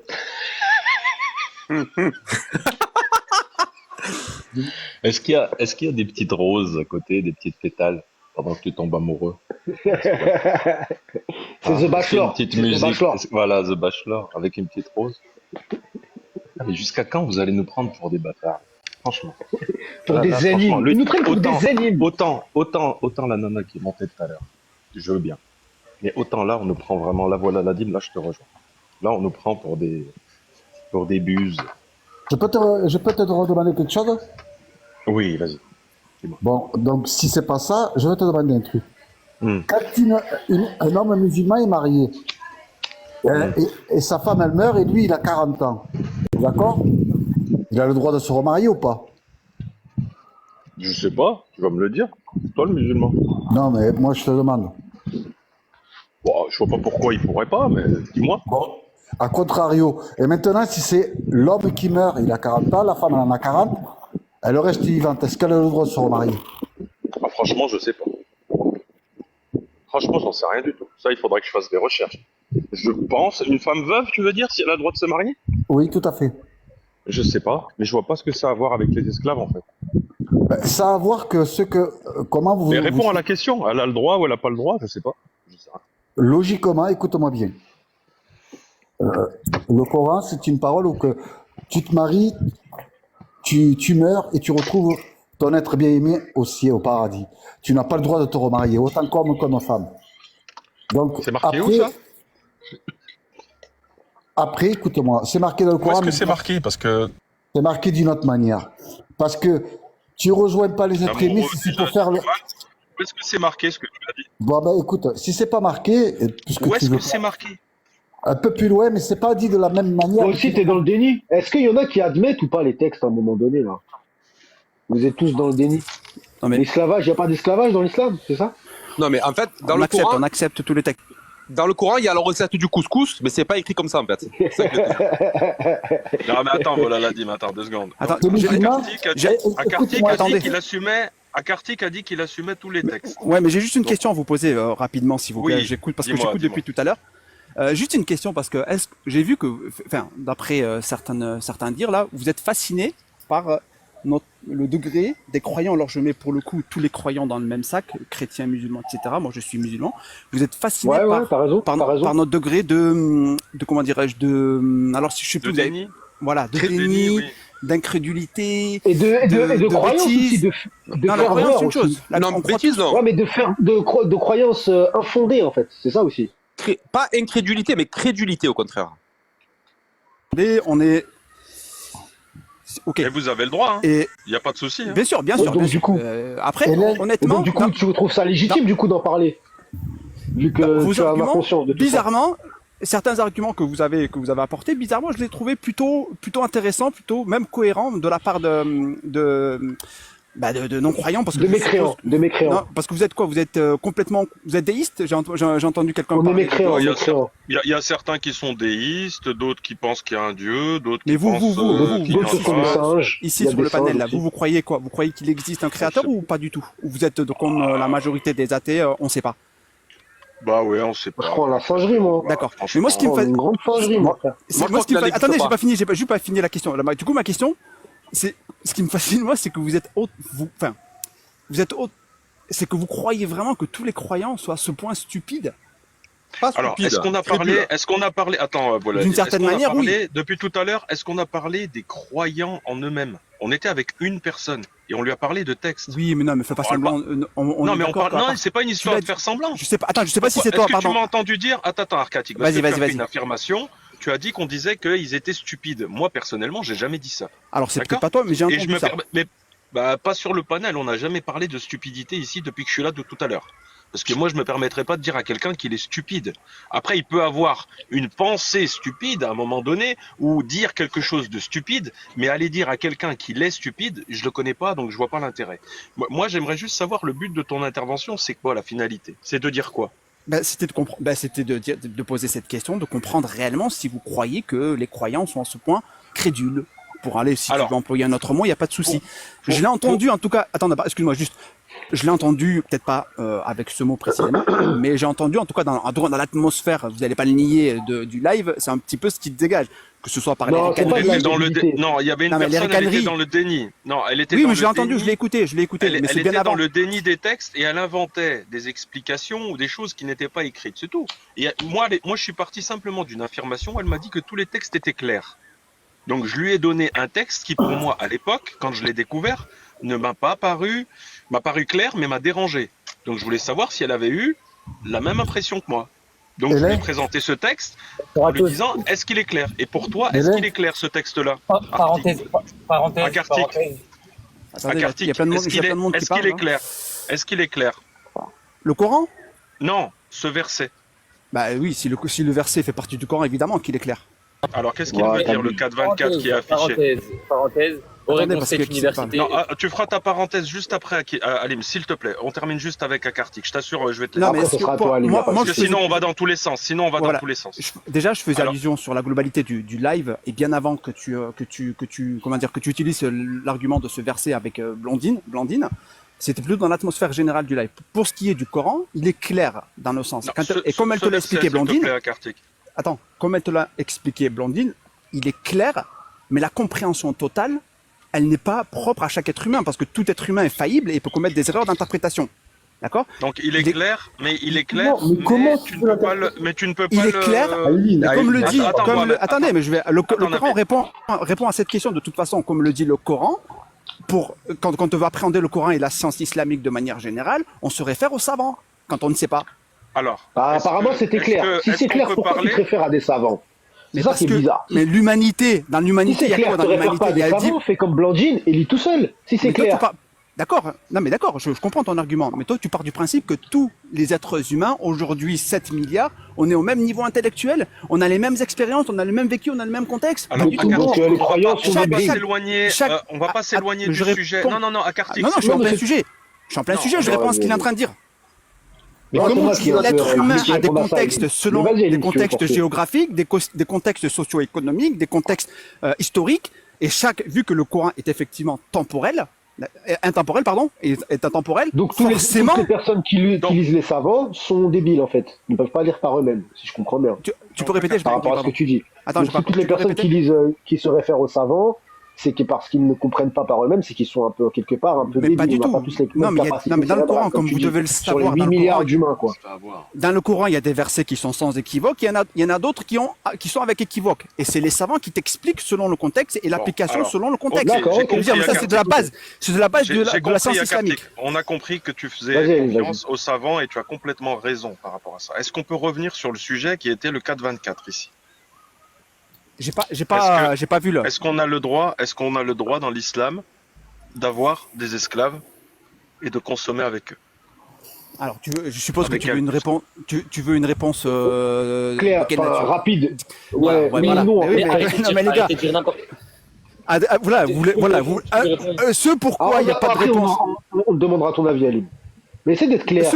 Est-ce qu'il y a des petites roses à côté, des petites pétales, pendant que tu tombes amoureux? C'est The Est-ce qu'il y a une Bachelor. petite C'est The musique? Bachelor. Voilà, The Bachelor, avec une petite rose. Ah, mais jusqu'à quand vous allez nous prendre pour des bâtards? Franchement. Pour Là, des franchement, énigmes. Ils nous prennent pour autant, des énigmes. autant la nana qui est montée tout à l'heure. Je veux bien. Mais autant là, on nous prend vraiment, là voilà la dîme, là je te rejoins. Là, on nous prend pour des buses. Je peux te redemander quelque chose? Oui, vas-y. Dis-moi. Bon, donc si c'est pas ça, je vais te demander un truc. Hmm. Quand un homme musulman est marié, et sa femme elle meurt et lui il a 40 ans, d'accord? Il a le droit de se remarier ou pas? Je sais pas, tu vas me le dire. Toi, le musulman. Non, mais moi je te demande. Bon, je vois pas pourquoi il pourrait pas, mais dis-moi. Bon, à contrario. Et maintenant, si c'est l'homme qui meurt, il a 40 ans, la femme elle en a 40, elle reste vivante, est-ce qu'elle a le droit de se remarier? Ah, franchement, je sais pas. Franchement, j'en sais rien du tout. Ça, il faudrait que je fasse des recherches. Je pense, une femme veuve, tu veux dire, si elle a le droit de se marier? Oui, tout à fait. Je sais pas, mais je vois pas ce que ça a à voir avec les esclaves, en fait. Ben, ça a à voir que comment vous... Mais réponds à la question. Elle a le droit ou elle a pas le droit? Je sais pas. Je sais rien. Logiquement, écoute-moi bien. Le Coran, c'est une parole où que tu te maries, tu meurs et tu retrouves ton être bien-aimé au ciel, au paradis. Tu n'as pas le droit de te remarier, autant qu'homme comme femme. Donc, C'est marqué où, ça? Après, écoute-moi, c'est marqué dans le Où Coran. est-ce que mais c'est marqué? Parce que c'est marqué d'une autre manière. Parce que tu rejoins pas les extrémistes si c'est pour faire le... Où est-ce que c'est marqué ce que tu as dit? Bon, ben écoute, si c'est pas marqué, puisque Où tu est-ce veux que c'est marqué? un peu plus loin, mais c'est pas dit de la même manière. Toi aussi, t'es dans le déni. Est-ce qu'il y en a qui admettent ou pas les textes à un moment donné, là? Vous êtes tous dans le déni. Non, mais L'esclavage, il n'y a pas d'esclavage dans l'islam, c'est ça? Non, mais en fait, on accepte tous les textes. dans le Coran, il y a la recette du couscous, mais c'est pas écrit comme ça, en fait. C'est ça que je veux dire. Non, mais attends, voilà la dîme, attends 2 secondes. Attends, T'es musulman? Akartik Écoute-moi, a dit attendez. qu'il assumait. Akartik a dit qu'il assumait tous les textes. Ouais, mais j'ai juste une question à vous poser rapidement, s'il vous plaît. Oui, J'écoute parce que dis-moi, j'écoute depuis tout à l'heure. Juste une question parce que j'ai vu que, enfin, d'après certains dires là, vous êtes fasciné par le degré des croyants. Alors je mets pour le coup tous les croyants dans le même sac, chrétiens, musulmans, etc. Moi, je suis musulman. Vous êtes fasciné Ouais, t'as raison, par t'as raison. notre degré de comment dirais-je, alors si je sais De plus, déni. voilà, de De déni, déni, oui. d'incrédulité. Et de croyance bêtises. aussi, de Non, la ferveur croyance, c'est une aussi. chose. Là, Non, on croit bêtise, non. Ouais, mais de croyances infondées, en fait. C'est ça aussi. Pas incrédulité, mais crédulité, au contraire. on est ok. Et vous avez le droit, hein. Et Il n'y a pas de souci. Hein. bien sûr, bien Ouais, sûr. donc, bien du sûr. coup, Après, et là- Et honnêtement, donc, du coup, tu trouves ça légitime, du coup, d'en parler? Vu que vos tu as ma arguments, conscience de tout ça. bizarrement, certains arguments que vous avez apportés, bizarrement, je les trouvais plutôt intéressants, plutôt même cohérents de la part de non-croyants, parce que De je mécréants, suppose- de mécréants. Non, parce que vous êtes quoi? Vous êtes complètement, vous êtes déiste? J'ai entendu quelqu'un On est parler. mécréants, Il y a mécréants. Il y a certains qui sont déistes, d'autres qui pensent qu'il y a un dieu, d'autres Mais qui vous, pensent qu'il y a D'autres un sont des prince. singes. Ici Il y a sur des le panel singes là, aussi. vous croyez quoi? Vous croyez qu'il existe un créateur ou pas du tout? Ou vous êtes comme la majorité des athées, on sait pas. Bah ouais, on sait Je pas. crois en la singerie, moi. D'accord. franchement, Mais moi, ce qui me Oh, fait, une grande singerie, mon frère. c'est- Moi, je moi, pense ce qui me qu'il fait- a attendez, dit j'ai pas. pas fini, j'ai pas fini la question. Du coup, ma question, c'est ce qui me fascine moi, c'est que vous êtes c'est que vous croyez vraiment que tous les croyants soient à ce point stupides. Pas Alors, stupide. est-ce qu'on a parlé, attends, voilà. D'une Est-ce certaine qu'on a manière, parlé, depuis tout à l'heure, est-ce qu'on a parlé des croyants en eux-mêmes? On était avec une personne et on lui a parlé de texte. Oui, mais non, mais fais pas On parle semblant. On non, est mais on d'accord parle, qu'à non, part- c'est pas une histoire l'as de faire semblant. Je sais pas. Attends, je sais pas si c'est toi, Est-ce que tu pardon. m'as entendu dire, attends, Arcatic, Vas-y, tu as fait vas-y. une affirmation, tu as dit qu'on disait qu'ils étaient stupides. Moi, personnellement, j'ai jamais dit ça. Alors c'est peut-être D'accord. pas toi, mais j'ai Et je entendu me ça. permets, mais bah, pas sur le panel, on n'a jamais parlé de stupidité ici depuis que je suis là de tout à l'heure. Parce que moi, je me permettrais pas de dire à quelqu'un qu'il est stupide. Après, il peut avoir une pensée stupide à un moment donné, ou dire quelque chose de stupide, mais aller dire à quelqu'un qu'il est stupide, je le connais pas, donc je vois pas l'intérêt. Moi, j'aimerais juste savoir le but de ton intervention, c'est quoi la finalité? C'est de dire quoi? C'était de comprendre, c'était de poser cette question, de comprendre réellement si vous croyez que les croyants sont à ce point crédules. Pour aller, si Alors, tu veux employer un autre mot, il n'y a pas de souci. pour- Je l'ai entendu, en tout cas. Attends, excuse-moi, juste. Je l'ai entendu, peut-être pas avec ce mot précisément, mais j'ai entendu, en tout cas dans l'atmosphère, vous n'allez pas le nier, du live, c'est un petit peu ce qui te dégage. Que ce soit par Non, les c'est pas de la Dans le visibilité. Non, il y avait une Non, mais les personne, elle était ricaneries. dans le déni. Non, elle était Oui, dans mais le je l'ai entendu, déni. je l'ai écouté, Elle, mais elle c'est bien était dans avant. le déni des textes et elle inventait des explications ou des choses qui n'étaient pas écrites, c'est tout. Et moi, je suis parti simplement d'une affirmation. Elle m'a dit que tous les textes étaient clairs. Donc, je lui ai donné un texte qui, pour moi, à l'époque, quand je l'ai découvert, ne m'a paru clair, mais m'a dérangé. Donc, je voulais savoir si elle avait eu la même impression que moi. Donc, je lui ai Hélène présenté ce texte Pour en à lui tous. disant, est-ce qu'il est clair? Et pour toi, est-ce Hélène qu'il est clair, ce texte-là? Parenthèse, parenthèse, Acartique. parenthèse. Attendez, il y Acartique, a plein de monde, est-ce il y a qu'il plein de monde qui est-ce qu'il parle. est Hein. clair? Est-ce qu'il est clair? Le Coran? Non, ce verset. Bah oui, si le verset fait partie du Coran, évidemment qu'il est clair. Alors, qu'est-ce qu'il Ouais, veut dire, t'as le vu. 424 qui est affiché? Parenthèse. Attendez, Oregon parce State que- University. Non, tu feras ta parenthèse juste après, Alim, s'il te plaît. On termine juste avec Acartique. Je t'assure, je vais te Non, laisser. mais Après, est-ce ce que sera à pour- toi, Ali, y a moi, pas de moi, Parce je que faisais- sinon, on va dans tous les sens. Sinon, on va Voilà. dans tous les sens. Déjà, je faisais Alors- allusion sur la globalité du live et bien avant que tu utilises l'argument de ce verset avec Blandine, c'était plutôt dans l'atmosphère générale du live. Pour ce qui est du Coran, il est clair dans le sens. Non, Et comme elle te l'a expliqué, s'il te Blandine, plaît, Acartique. attends, comme elle te l'a expliqué, Blandine, il est clair, mais la compréhension totale, elle n'est pas propre à chaque être humain parce que tout être humain est faillible et peut commettre des erreurs d'interprétation. D'accord? Donc, il est Il est- clair, mais il est clair. Non, mais comment tu peux mais tu ne peux pas Il est clair. Aline, Et comme le dit, Attends, comme le- attends, attendez, mais le attends, Coran répond à cette question de toute façon, comme le dit le Coran. Quand on veut appréhender le Coran et la science islamique de manière générale, on se réfère aux savants quand on ne sait pas. Alors. Bah, est-ce apparemment, que- c'était est-ce clair. que- Si est-ce c'est qu'on clair, peut pourquoi tu parler- te réfères à des savants? C'est ça qui est bizarre. Mais l'humanité, dans Si l'humanité, il c'est y a quoi clair, dans te réfère l'humanité? pas à Il y des a dit- savants, fais comme Blandine et lis tout seul. Si c'est Mais toi, clair. tu pars- D'accord, non mais d'accord, je comprends ton argument, mais toi tu pars du principe que tous les êtres humains, aujourd'hui 7 milliards, on est au même niveau intellectuel, on a les mêmes expériences, on a le même vécu, on a le même contexte. Alors, Pas du tout. donc, Acartique, les on va croyants pas- sont on va pas hybrides. s'éloigner. Chaque- On va pas s'éloigner je du sujet. réponds- Non, Acartique. Non, je suis en mais plein c'est- sujet. Je suis en plein Non, sujet, je non, réponds à ce qu'il est mais- en train de dire. Mais Comment comment est-ce qu'il va te l'être humain répliquer a des répondre à ça, contextes Aline? selon Mais vas-y, Aline, des si tu veux contextes porter. géographiques, des contextes socio-économiques, des contextes historiques, et vu que le Coran est effectivement intemporel, pardon, est intemporel, Donc forcément, toutes les personnes qui lisent les savants sont débiles en fait. Ils ne peuvent pas lire par eux-mêmes, si je comprends bien. tu peux répéter, je Par rapport à ce pardon. que tu dis. Attends, Donc, je sais pas, toutes les tu peux personnes répéter qui lisent, qui se réfèrent aux savants, c'est que parce qu'ils ne comprennent pas par eux-mêmes, c'est qu'ils sont un peu quelque part un peu Mais débiles. pas du On n'a tout. pas tous les Non, mêmes mais capacités non, mais dans le cérébrales, Coran, comme tu vous dis, devez le sur les savoir, 8 dans le milliards Coran, d'humains quoi. dans le Coran, il y a des versets qui sont sans équivoque, il y en a d'autres qui sont avec équivoque. Et c'est les savants qui t'expliquent selon le contexte et l'application alors, selon le contexte. d'accord, Je ok, veux dire, mais ça, c'est de la base. C'est de la base J'ai de la compris, science Acartique. islamique. On a compris que tu faisais Vas-y, Aline, confiance aux savants et tu as complètement raison par rapport à ça. Est-ce qu'on peut revenir sur le sujet qui était le 424 ici? J'ai pas vu là. Est-ce qu'on a le droit dans l'islam d'avoir des esclaves et de consommer avec eux? Alors, je suppose que Avec tu veux elle. une réponse. Tu veux une réponse Claire, de quelle enfin, nature? rapide. Voilà, Ouais, ouais, oui, voilà. non. Mais oui, mais- Arrêtez de non, dire- mais les gars, arrêtez de dire n'importe voilà, ce pourquoi il n'y a pas de Après, réponse. on te demandera ton avis, Aline. Mais essaie d'être clair.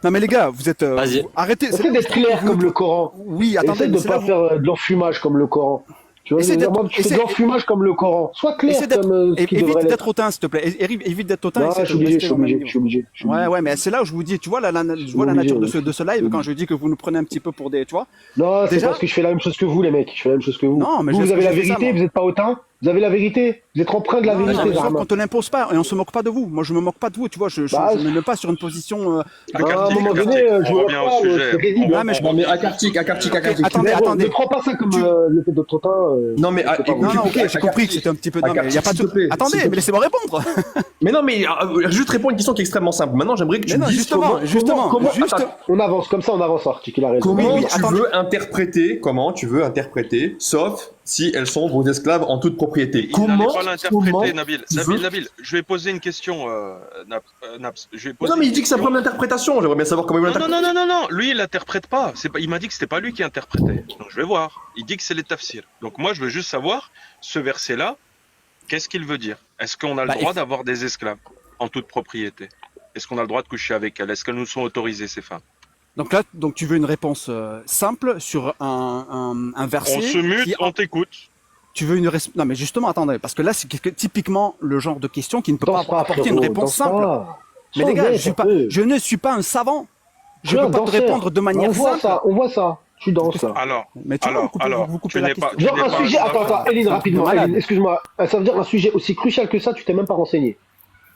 Non, mais les gars, vous êtes. Vas-y. Arrêtez. Essaie d'être clair comme le Coran. Oui, attendez, Essaie de mais ne c'est là pas où- faire de l'enfumage comme le Coran. Tu vois, Essaie d'être- moi, tu fais de essaie- l'enfumage comme le Coran. Sois clair Essaie d'être- comme ce qui devrait évite l'être. d'être hautain, s'il te plaît. Évite d'être hautain. Non, essaie je suis de obligé, rester dans le même niveau. je suis obligé. Ouais, mais c'est là où je vous dis, tu vois, je vois la obligé, nature oui. de ce live quand je dis que vous nous prenez un petit peu pour des, tu vois. Non, c'est Déjà- parce que je fais la même chose que vous, les mecs. Je fais la même chose que vous. Non, mais vous, je- vous avez la je fais ça, vérité, moi. vous n'êtes pas hautain. Vous avez la vérité. Vous êtes empreint de la Non, vérité, mais sauf Zahra. qu'on te l'impose pas et on se moque pas de vous. Moi, je me moque pas de vous, tu vois. Je Bah, me mets pas sur une position. À un moment donné, je on me revient au pas, sujet. c'est risible. Ah, mais je- Non mais Acartique. Attendez, Mais bon, attendez. Ne prends pas ça comme Tu- le fait d'être hautain. Non mais c'est pas écoute, Non, non, ok, j'ai Acartique. compris que c'était un petit peu. Non, mais il y a pas de. S'il te plaît, Attendez, s'il te mais plaît. laissez-moi répondre. Mais non mais juste répondre à une question qui est extrêmement simple. Maintenant j'aimerais que tu Mais non, me dises justement, juste. Attends, On avance comme ça, on avance, Arctic, il a raison. comment oui, tu attendez. veux interpréter, sauf si elles sont vos esclaves en toute propriété. Il n'allait Comment pas l'interpréter, Nabil. tu veux- Nabil, je vais poser une question, Naps. Je vais poser Non mais il une dit que c'est un question. problème d'interprétation. J'aimerais bien savoir comment il Non, l'interprète. non. Lui, il l'interprète pas. Il m'a dit que c'était pas lui qui interprétait. Donc, je vais voir. Il dit que c'est les tafsirs. Donc, moi, je veux juste savoir, ce verset-là, qu'est-ce qu'il veut dire? Est-ce qu'on a le Bah, droit d'avoir des esclaves en toute propriété? Est-ce qu'on a le droit de coucher avec elles? Est-ce qu'elles nous sont autorisées, ces femmes? Donc là, tu veux une réponse simple sur un verset. On se mute, qui- on t'écoute. Tu veux non, mais justement, attendez, parce que là, c'est typiquement le genre de question qui ne peut pas Danse pas, apporter une frérot, réponse danse simple. pas. Mais les gars, Changer, ça peut. je ne suis pas un savant. Je Tu es peux un pas te danseur. répondre de manière On voit simple. ça, on voit ça. Tu danses là. Alors, Mais tu vois, vous coupez tu la n'es pas, question. tu Genre n'es un pas sujet, savant. attends, Eline, rapidement, malade. Eline, excuse-moi. Ça veut dire un sujet aussi crucial que ça, tu t'es même pas renseigné.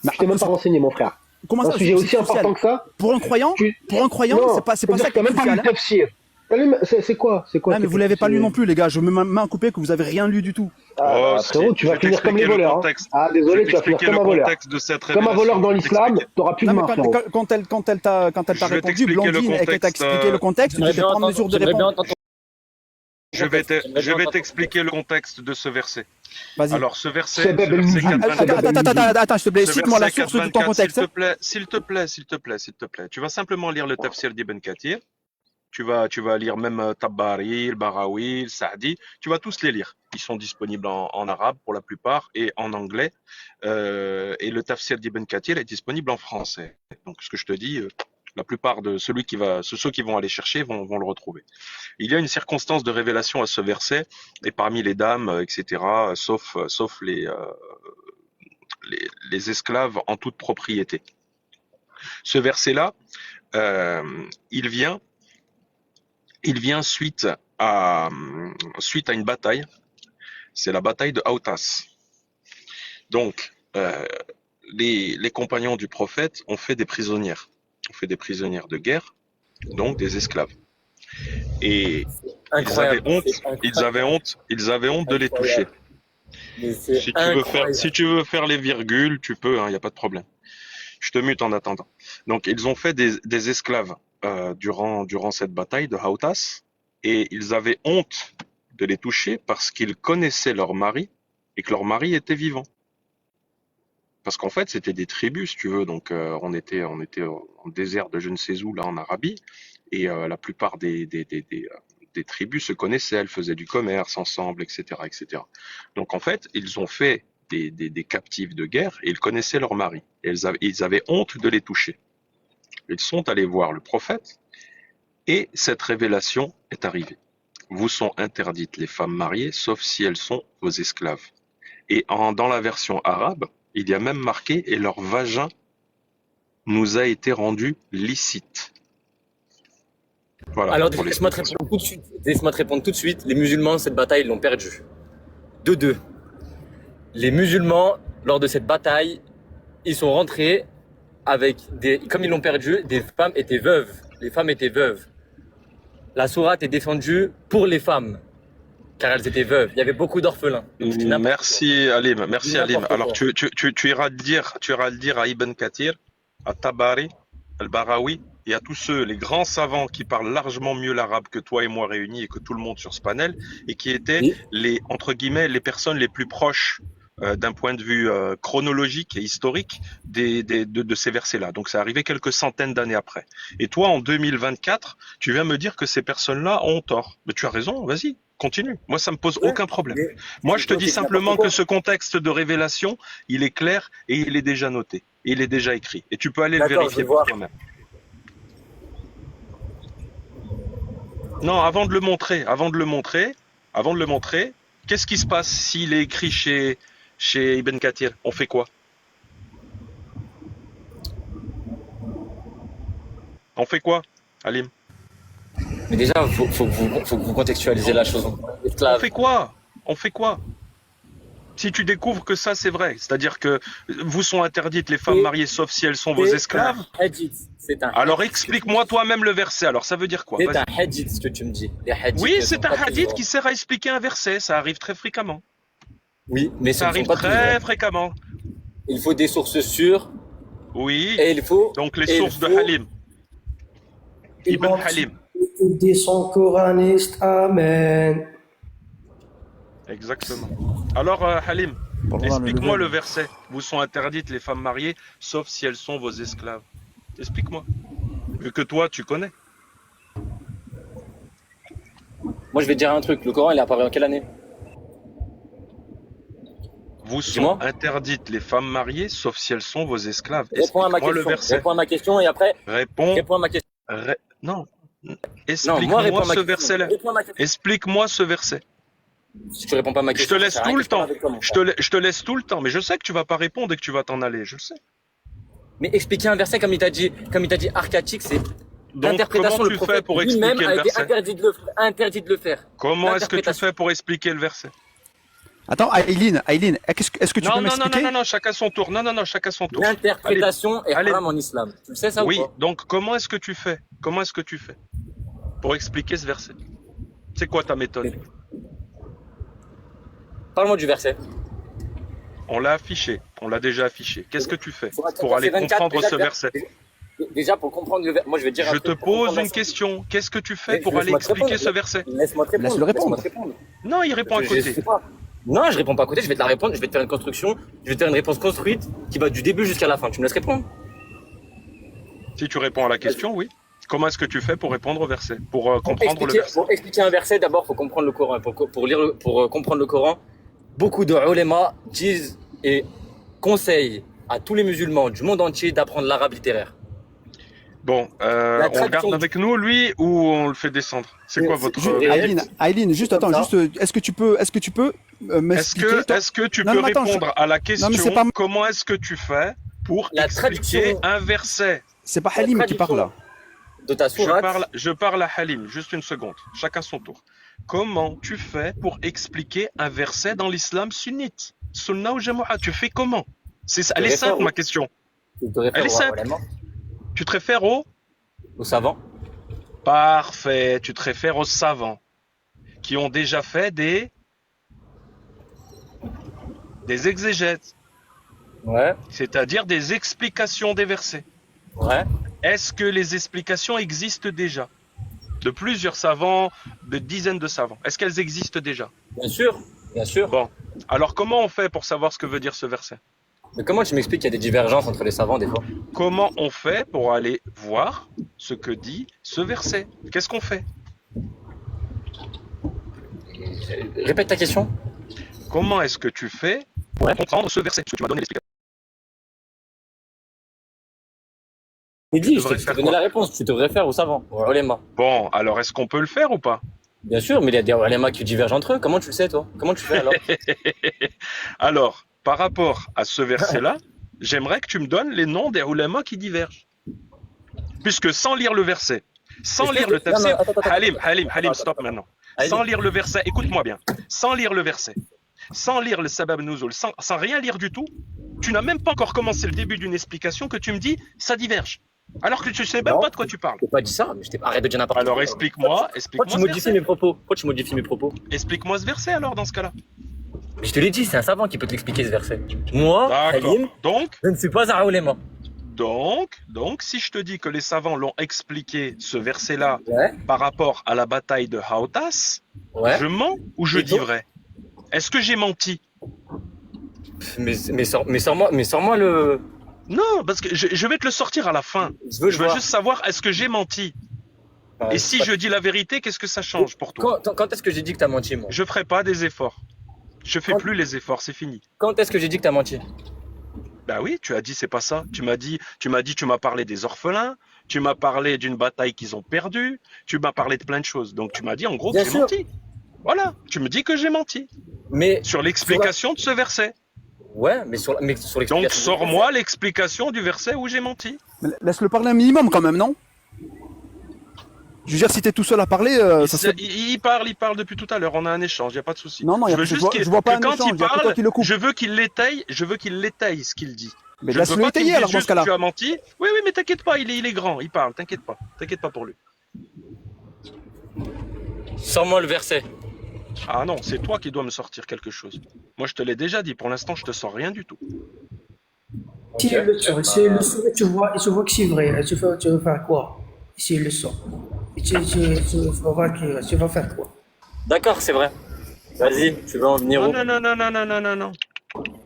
Mais Tu t'es même pas renseigné, mon frère. Comment Un ça, sujet c'est aussi crucial important que ça. Pour un croyant, Non, c'est pas ça qui t'as est même pas lu crucial. le tafsir. T'as lu- C'est quoi? C'est quoi? Ah, mais vous l'avez pas lu non plus, les gars. Je me mets à couper que vous avez rien lu du tout. Ah, Oh, frérot, si. tu vas Je vais finir comme les t'expliquer le voleurs. Hein. contexte. Ah, Je vais désolé, tu vas finir t'expliquer comme le un voleur. contexte de cette Comme un révélation. voleur dans l'islam, T'expliquer. t'auras plus de Non, mais main, frérot. quand elle t'a Je vais répondu, t'expliquer le Blondine, et qu'elle t'a contexte, expliqué le contexte, tu J'aimerais n'étais bien pas en entendre- mesure de j'aimerais bien répondre. entendre ton Je vais contexte. J'aimerais bien entendre ton t'expliquer le contexte de ce verset. Vas-y. Alors, ce verset, C'est ce Bab verset el-Nuzul. 84. Attends, s'il te plaît, Ce cite-moi la verset source de ton 84, contexte. s'il te plaît. Tu vas simplement lire le tafsir d'Ibn Kathir. Tu vas lire même Tabari, le Barawi, le Saadi. Tu vas tous les lire. Ils sont disponibles en arabe pour la plupart et en anglais. Et le tafsir d'Ibn Kathir est disponible en français. Donc, ce que je te dis, la plupart de ceux qui vont aller chercher vont le retrouver. Il y a une circonstance de révélation à ce verset, et parmi les dames, etc., sauf les esclaves en toute propriété. Ce verset-là, il vient suite à une bataille. C'est la bataille de Autas. Donc, les compagnons du prophète ont fait des prisonnières. Ont fait des prisonnières de guerre, donc des esclaves. Et incroyable. ils avaient honte de les toucher. Mais c'est Si tu veux faire les virgules, tu peux, il n'y a pas de problème. Je te mute en attendant. Donc, ils ont fait des esclaves durant cette bataille de Autas, et ils avaient honte de les toucher parce qu'ils connaissaient leur mari et que leur mari était vivant. Parce qu'en fait, c'était des tribus, si tu veux. Donc, on était en désert de je ne sais où, là, en Arabie, et la plupart des tribus se connaissaient, elles faisaient du commerce ensemble, etc., etc. Donc, en fait, ils ont fait des captifs de guerre et ils connaissaient leur mari. Et ils avaient honte de les toucher. Ils sont allés voir le prophète et cette révélation est arrivée. Vous sont interdites les femmes mariées, sauf si elles sont vos esclaves. Et dans la version arabe, il y a même marqué « et leur vagin nous a été rendu licite ». Voilà. Alors, pour les laisse-moi te répondre tout de suite. Laisse-moi te répondre tout de suite. Les musulmans, cette bataille, ils l'ont perdue. De deux. Les musulmans, lors de cette bataille, ils sont rentrés avec comme ils l'ont perdu, des femmes étaient veuves. Les femmes étaient veuves. La sourate est descendue pour les femmes, car elles étaient veuves. Il y avait beaucoup d'orphelins. Donc, je dis n'importe Merci Alim, merci Dis Alim. n'importe Alors quoi. tu iras le dire à Ibn Kathir, à Tabari, al-Barawi et à tous ceux, les grands savants qui parlent largement mieux l'arabe que toi et moi réunis et que tout le monde sur ce panel, et qui étaient Oui. les, entre guillemets, les personnes les plus proches d'un point de vue chronologique et historique de ces versets-là. Donc c'est arrivé quelques centaines d'années après. Et toi, en 2024, tu viens me dire que ces personnes-là ont tort. Mais tu as raison, vas-y, continue. Moi, ça me pose Ouais, aucun problème. mais Moi, je te toi, dis c'est simplement n'importe quoi. que ce contexte de révélation, il est clair et il est déjà noté. Et il est déjà écrit. Et tu peux aller le D'accord, je vérifier vais pour voir. toi-même. Non, avant de le montrer, qu'est-ce qui se passe s'il est écrit chez Ibn Kathir? On fait quoi? On fait quoi, Alim? Mais déjà, faut que vous contextualisez la chose. On Esclave. fait quoi? On fait quoi? Si tu découvres que ça c'est vrai, c'est-à-dire que vous sont interdites les femmes Et- mariées sauf si elles sont vos esclaves, C'est un hadith. C'est un alors hadith. explique-moi toi-même le verset. Alors ça veut dire quoi? C'est Vas-y. un hadith ce que tu me dis. Les hadiths Oui, ne c'est sont un pas hadith toujours- qui sert à expliquer un verset, ça arrive très fréquemment. Oui, mais ce Ça ne sont arrive pas toujours. très fréquemment. Il faut des sources sûres Oui, et il faut. donc les et il sources de faut- Halim. Ibn Halim. Des sons coranistes, amen. Exactement. Alors Halim, Parlons dans le explique-moi level. le verset. Vous sont interdites les femmes mariées sauf si elles sont vos esclaves. Explique-moi. Vu que toi tu connais. Moi, je vais te dire un truc. Le Coran, il est apparu en quelle année? Vous sont Dis-moi. interdites les femmes mariées sauf si elles sont vos esclaves. Réponds à ma Explique-moi le question. verset. Réponds à ma question et après, Réponds. réponds à ma question. Non. Non, moi, Explique-moi réponds à ma ce question. verset-là. Réponds à ma question. Explique-moi ce verset. Si tu réponds pas à ma Je te question, ça laisse sert à rien tout que le je parle temps. avec toi, mon Je frère. te laisse tout le temps. Mais je sais que tu vas pas répondre et que tu vas t'en aller. Je le sais. Mais expliquer un verset comme il t'a dit archaïque, c'est Donc, l'interprétation. comment Le tu fais prophète pour lui-même expliquer a le été verset? interdit de le faire. Comment est-ce que tu L'interprétation. fais pour expliquer le verset? Attends, Aileen, est-ce que tu peux Non, m'expliquer? non, chacun son tour. Non, chacun son tour. L'interprétation est allez. haram en islam. Tu le sais ça Oui, ou pas? donc comment est-ce que tu fais? Comment est-ce que tu fais pour expliquer ce verset? C'est quoi ta méthode? Parle-moi du verset. On l'a affiché, on l'a déjà affiché. Qu'est-ce que tu fais Surah pour aller 24, comprendre déjà, ce verset? Déjà pour comprendre le verset, moi je vais te dire un Je truc te pour comprendre pose une le verset. question. Qu'est-ce que tu fais Mais pour aller laisse-moi te expliquer répondre. ce verset? Laisse-moi te répondre. Laisse-le répondre. Laisse-moi te répondre. Non, il répond à Je côté. sais pas. Non, je réponds pas à côté, je vais te la répondre, je vais te faire une construction, je vais te faire une réponse construite qui va du début jusqu'à la fin. Tu me laisses répondre? Si tu réponds à la question, oui. Comment est-ce que tu fais pour répondre au verset? Pour comprendre le verset? Pour expliquer un verset, d'abord, il faut comprendre le Coran. Pour comprendre le Coran, beaucoup de ulémas disent et conseillent à tous les musulmans du monde entier d'apprendre l'arabe littéraire. Bon, on traduction garde avec nous lui ou on le fait descendre? C'est quoi votre... Aileen, juste comme attends, ça. juste, est-ce que tu peux m'expliquer? Est-ce que tu Non, peux non, attends, répondre à la question mais c'est pas- comment est-ce que tu fais pour La expliquer traduction- un verset? C'est pas Halim qui parle là. De ta sourate, Je parle à Halim, juste une seconde, chacun son tour. Comment tu fais pour expliquer un verset dans l'islam sunnite? Sunna ou Jama'a, tu fais comment? Elle est réfère simple au- ma question. tu te réfères Elle est aux simple. ulémas, Tu te réfères au... aux savants. Parfait, tu te réfères aux savants qui ont déjà fait des exégètes, Ouais, c'est-à-dire des explications des versets. ouais. Est-ce que les explications existent déjà? De plusieurs savants, de dizaines de savants. Est-ce qu'elles existent déjà? Bien sûr, bien sûr. Bon, alors comment on fait pour savoir ce que veut dire ce verset? Mais comment tu m'expliques qu'il y a des divergences entre les savants des fois? Comment on fait pour aller voir ce que dit ce verset? Qu'est-ce qu'on fait? Répète ta question. Comment est-ce que tu fais pour comprendre ce verset? Parce que tu m'as donné l'explication. Mais dis, je devrais t'ai faire donné quoi? la réponse. Tu te réfères aux savants, aux ulémas. Bon, alors est-ce qu'on peut le faire ou pas? Bien sûr, mais il y a des ulémas qui divergent entre eux. Comment tu le sais, toi? Comment tu fais alors? Alors, par rapport à ce verset-là, j'aimerais que tu me donnes les noms des ulémas qui divergent. Puisque sans lire le verset, sans lire le tafsir, Halim, stop maintenant. Allez. Sans lire le verset, écoute-moi bien, sans lire le verset, sans lire le sabab nuzul, sans rien lire du tout, tu n'as même pas encore commencé le début d'une explication que tu me dis, ça diverge. Alors que tu sais même Non. pas de quoi tu parles. Je t'ai pas dit ça, mais arrête de dire n'importe quoi. Alors explique-moi Pourquoi tu ce modifies verset. mes propos? Pourquoi tu modifies mes propos? Explique-moi ce verset alors dans ce cas-là. Mais je te l'ai dit, c'est un savant qui peut te l'expliquer ce verset. Moi, D'accord. Halim, Donc, je ne suis pas un uléma. si je te dis que les savants l'ont expliqué ce verset-là Ouais, par rapport à la bataille de Hautas, ouais. je mens ou je Et dis donc vrai? Est-ce que j'ai menti? Mais sors-moi le. Non, parce que je vais te le sortir à la fin. Je veux le Je veux voir. juste savoir est-ce que j'ai menti? Et si je dis la vérité, qu'est-ce que ça change pour toi? Quand est-ce que j'ai dit que t'as menti, moi? Je ferai pas des efforts. Je fais Quand- plus les efforts, c'est fini. Quand est-ce que j'ai dit que t'as menti? Bah oui, tu as dit c'est pas ça. Tu m'as parlé des orphelins, tu m'as parlé d'une bataille qu'ils ont perdue, tu m'as parlé de plein de choses. Donc tu m'as dit en gros que Bien j'ai sûr. menti. Voilà, tu me dis que j'ai menti Mais sur l'explication de ce verset. ouais, mais sur l'explication. Donc sors-moi l'explication du verset où j'ai menti. Mais laisse-le parler un minimum quand même, non? Je veux dire, si t'es tout seul à parler, ça serait... Il parle depuis tout à l'heure. On a un échange, y a pas de souci. Non, non, je veux juste je vois pas un quand échange, il y a que toi parle, qui le coupe. je veux qu'il l'étaye ce qu'il dit. Mais Je ne veux laisse-le pas qu'il étayer dise alors dans ce juste cas-là. tu as menti. Oui, mais t'inquiète pas, il est grand, il parle. T'inquiète pas pour lui. Sors-moi le verset. Ah non, c'est toi qui dois me sortir quelque chose. Moi, je te l'ai déjà dit. Pour l'instant, je te sors rien du tout. Si il le sort, si il le sort, tu vois que c'est vrai. Tu veux faire quoi? Si il le sort. Tu vas faire quoi? D'accord, c'est vrai. Vas-y, tu veux en venir où? Non.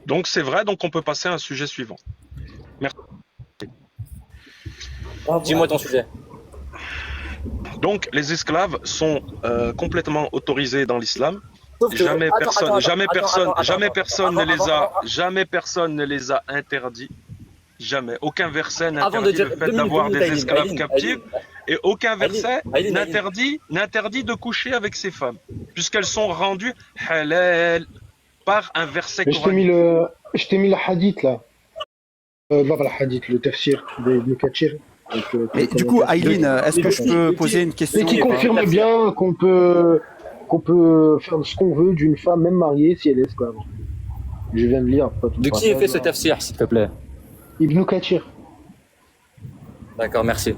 Donc c'est vrai, donc on peut passer à un sujet suivant. Merci. Dis-moi ton sujet. Donc les esclaves sont complètement autorisés dans l'islam. Sauf que- Jamais Attends, personne ne les a interdits. Jamais. Aucun verset Avant de n'interdit dire- le fait 2 minutes, d'avoir 2 des minutes, esclaves Aileen, captifs. Et aucun verset Aileen. n'interdit de coucher avec ces femmes, puisqu'elles sont rendues halal par un verset Mais coranique. je t'ai mis le hadith là. Bab al-Hadith, le tafsir d'Ibn Kathir. Mais du coup, Aileen, est-ce que je peux poser une Et question qui confirme bien qu'on peut faire ce qu'on veut d'une femme, même mariée, si elle est esclave. Je viens de lire. De qui est fait ce tafsir, s'il te plaît? Ibn Kathir. D'accord, merci.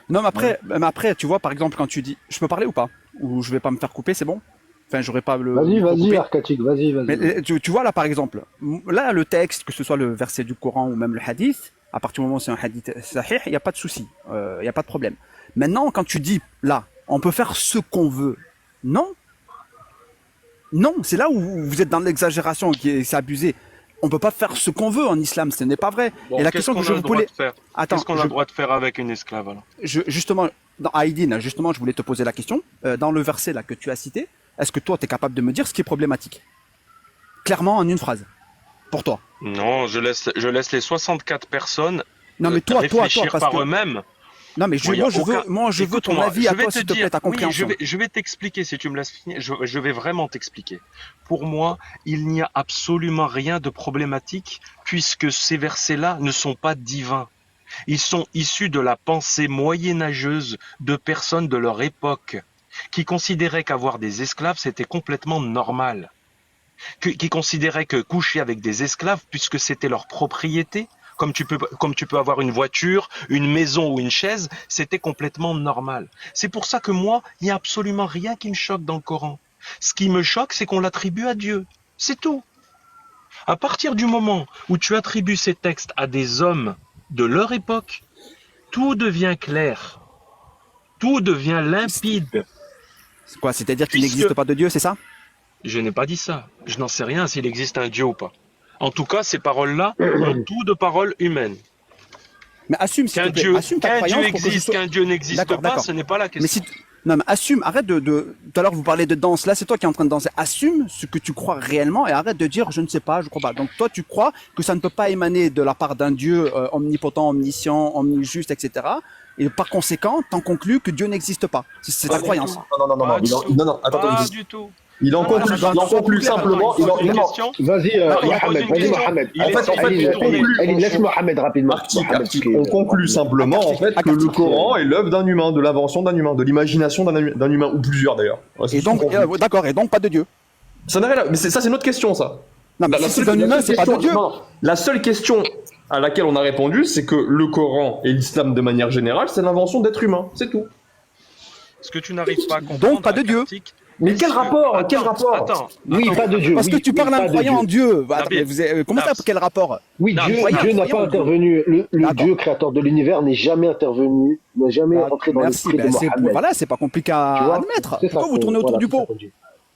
Non, mais après, tu vois, par exemple, quand tu dis, je peux parler ou pas? Ou je vais pas me faire couper, c'est bon? Enfin, j'aurais pas le. Vas-y, Arkatik, vas-y. Mais tu vois, là, par exemple, là, le texte, que ce soit le verset du Coran ou même le hadith, à partir du moment où c'est un hadith sahih, il n'y a pas de souci, il n'y a pas de problème. Maintenant, quand tu dis, là, on peut faire ce qu'on veut, non. Non, c'est là où vous êtes dans l'exagération, c'est abusé. On peut pas faire ce qu'on veut en islam, ce n'est pas vrai. Bon, Et la qu'est-ce question qu'on que je a le vous droit voulais... de faire? Attends, Qu'est-ce qu'on a le droit de faire avec une esclave alors? justement, dans Aïdine, justement, je voulais te poser la question. Dans le verset là que tu as cité, est-ce que toi, tu es capable de me dire ce qui est problématique? Clairement, en une phrase. Pour toi. Non, je laisse les 64 personnes Non, mais toi, réfléchir parce par que... eux-mêmes. Non, mais moi, je veux ton avis à toi, s'il te plaît, ta compréhension. Oui, je vais t'expliquer si tu me laisses finir. Je vais vraiment t'expliquer. Pour moi, il n'y a absolument rien de problématique puisque ces versets-là ne sont pas divins. Ils sont issus de la pensée moyenâgeuse de personnes de leur époque qui considéraient qu'avoir des esclaves, c'était complètement normal. Qui considéraient que coucher avec des esclaves, puisque c'était leur propriété, comme tu peux avoir une voiture, une maison ou une chaise, c'était complètement normal. C'est pour ça que moi, il n'y a absolument rien qui me choque dans le Coran. Ce qui me choque, c'est qu'on l'attribue à Dieu. C'est tout. À partir du moment où tu attribues ces textes à des hommes de leur époque, tout devient clair. Tout devient limpide. C'est quoi? C'est-à-dire qu'il n'existe pas de Dieu, c'est ça? Je n'ai pas dit ça. Je n'en sais rien s'il existe un Dieu ou pas. En tout cas, ces paroles-là ont tout de paroles humaines. Mais assume, s'il te plaît, assume ta croyance pour que je sois... Qu'un Dieu n'existe pas, ce n'est pas la question. Mais si... Non, mais assume, arrête de... Tout à l'heure, vous parlez de danse, là, c'est toi qui es en train de danser. Assume ce que tu crois réellement et arrête de dire, je ne sais pas, je crois pas. Donc toi, tu crois que ça ne peut pas émaner de la part d'un Dieu omnipotent, omniscient, omnijuste, etc. Et par conséquent, t'en conclus que Dieu n'existe pas. C'est ta croyance. Non, attends. Pas du tout. Il en conclut simplement. Vas-y, Mohamed. En fait, laisse Mohamed rapidement. On conclut simplement en fait que le Coran est l'œuvre d'un humain, de l'invention d'un humain, de l'imagination d'un humain ou plusieurs d'ailleurs. Et donc, d'accord, et donc pas de Dieu. Ça n'a rien. Mais ça, c'est notre question, ça. Non, mais si c'est d'un humain, c'est pas de Dieu. Non, la seule question à laquelle on a répondu, c'est que le Coran et l'islam de manière générale, c'est l'invention d'êtres humains, c'est tout. Ce que tu n'arrives pas à comprendre. Donc pas de Dieu. Mais quel rapport? Attends. Oui, pas de Dieu. Parce que tu parles d'un croyant en Dieu. Comment ça, quel rapport? Oui, Dieu n'a pas intervenu. Le Dieu créateur de l'univers n'est jamais intervenu, n'a jamais entré dans l'esprit de Mohammed. Voilà, c'est pas compliqué à admettre. Pourquoi vous tournez autour du pot?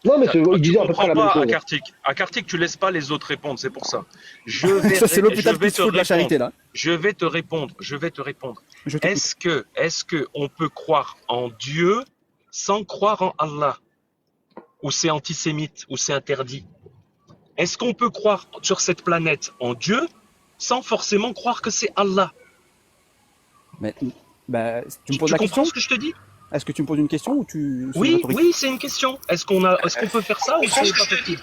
Non, mais il disait à peu près la même chose. Akartik, tu laisses pas les autres répondre, c'est pour ça. Ça, c'est l'hôpital qui se fout de la charité, là. Je vais te répondre. Est-ce que on peut croire en Dieu sans croire en Allah? Ou c'est antisémite, ou c'est interdit? Est-ce qu'on peut croire sur cette planète en Dieu sans forcément croire que c'est Allah? Mais, tu me poses la question? Tu comprends ce que je te dis? Est-ce que tu me poses une question ou tu... Oui, c'est une question. Est-ce qu'on peut faire ça ou c'est pas possible?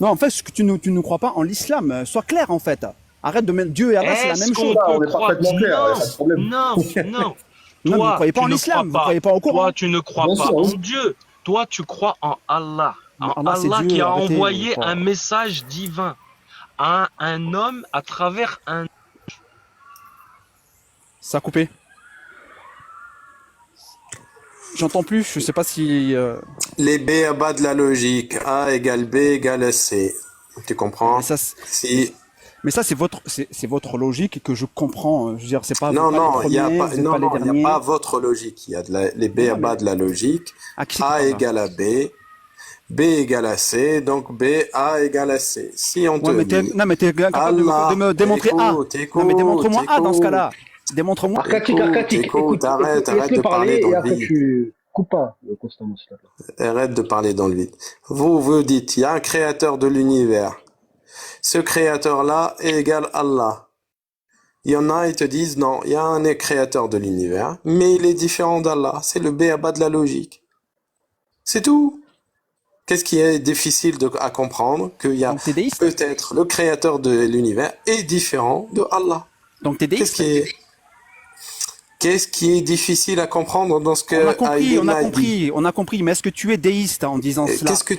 Non, en fait, ce que tu ne crois pas en l'islam, sois clair en fait. Arrête de mettre Dieu et Allah, c'est la même chose. On est parfaitement clair, pas de problème. Non. Non, vous ne croyez pas en l'islam, vous ne croyez pas au Coran. Toi, tu ne crois pas en Dieu. Toi, tu crois en Allah. Allah Dieu, qui a envoyé un message divin à un homme à travers un... Ça a coupé. J'entends plus, je sais pas si... Les B à bas de la logique. A égale B égale C. Tu comprends? Mais ça, c'est votre logique que je comprends. Je veux dire, c'est pas... Non, il n'y a pas votre logique. Il y a les B à bas de la logique. A égale à B. B égale à C, donc B, A égale à C. Si on te dit... Non, mais t'es capable de me démontrer A. Non, mais démontre-moi A dans ce cas-là. Démontre-moi. Arkatik, écoute, arrête de parler dans le vide. Tu coupes pas constamment, s'il te plaît. Arrête de parler dans le vide. Vous dites, il y a un créateur de l'univers. Ce créateur-là est égal à Allah. Il y en a, ils te disent, non, il y a un créateur de l'univers, mais il est différent d'Allah. C'est le B à bas de la logique. C'est tout. Qu'est-ce qui est difficile à comprendre? Qu'il y a Donc t'es déiste? peut-être le créateur de l'univers est différent de Allah. Donc t'es déiste? Qu'est-ce qui est difficile à comprendre dans ce que On a compris, Aïlem on a a dit? compris, on a compris. Mais est-ce que tu es déiste en disant cela? Qu'est-ce que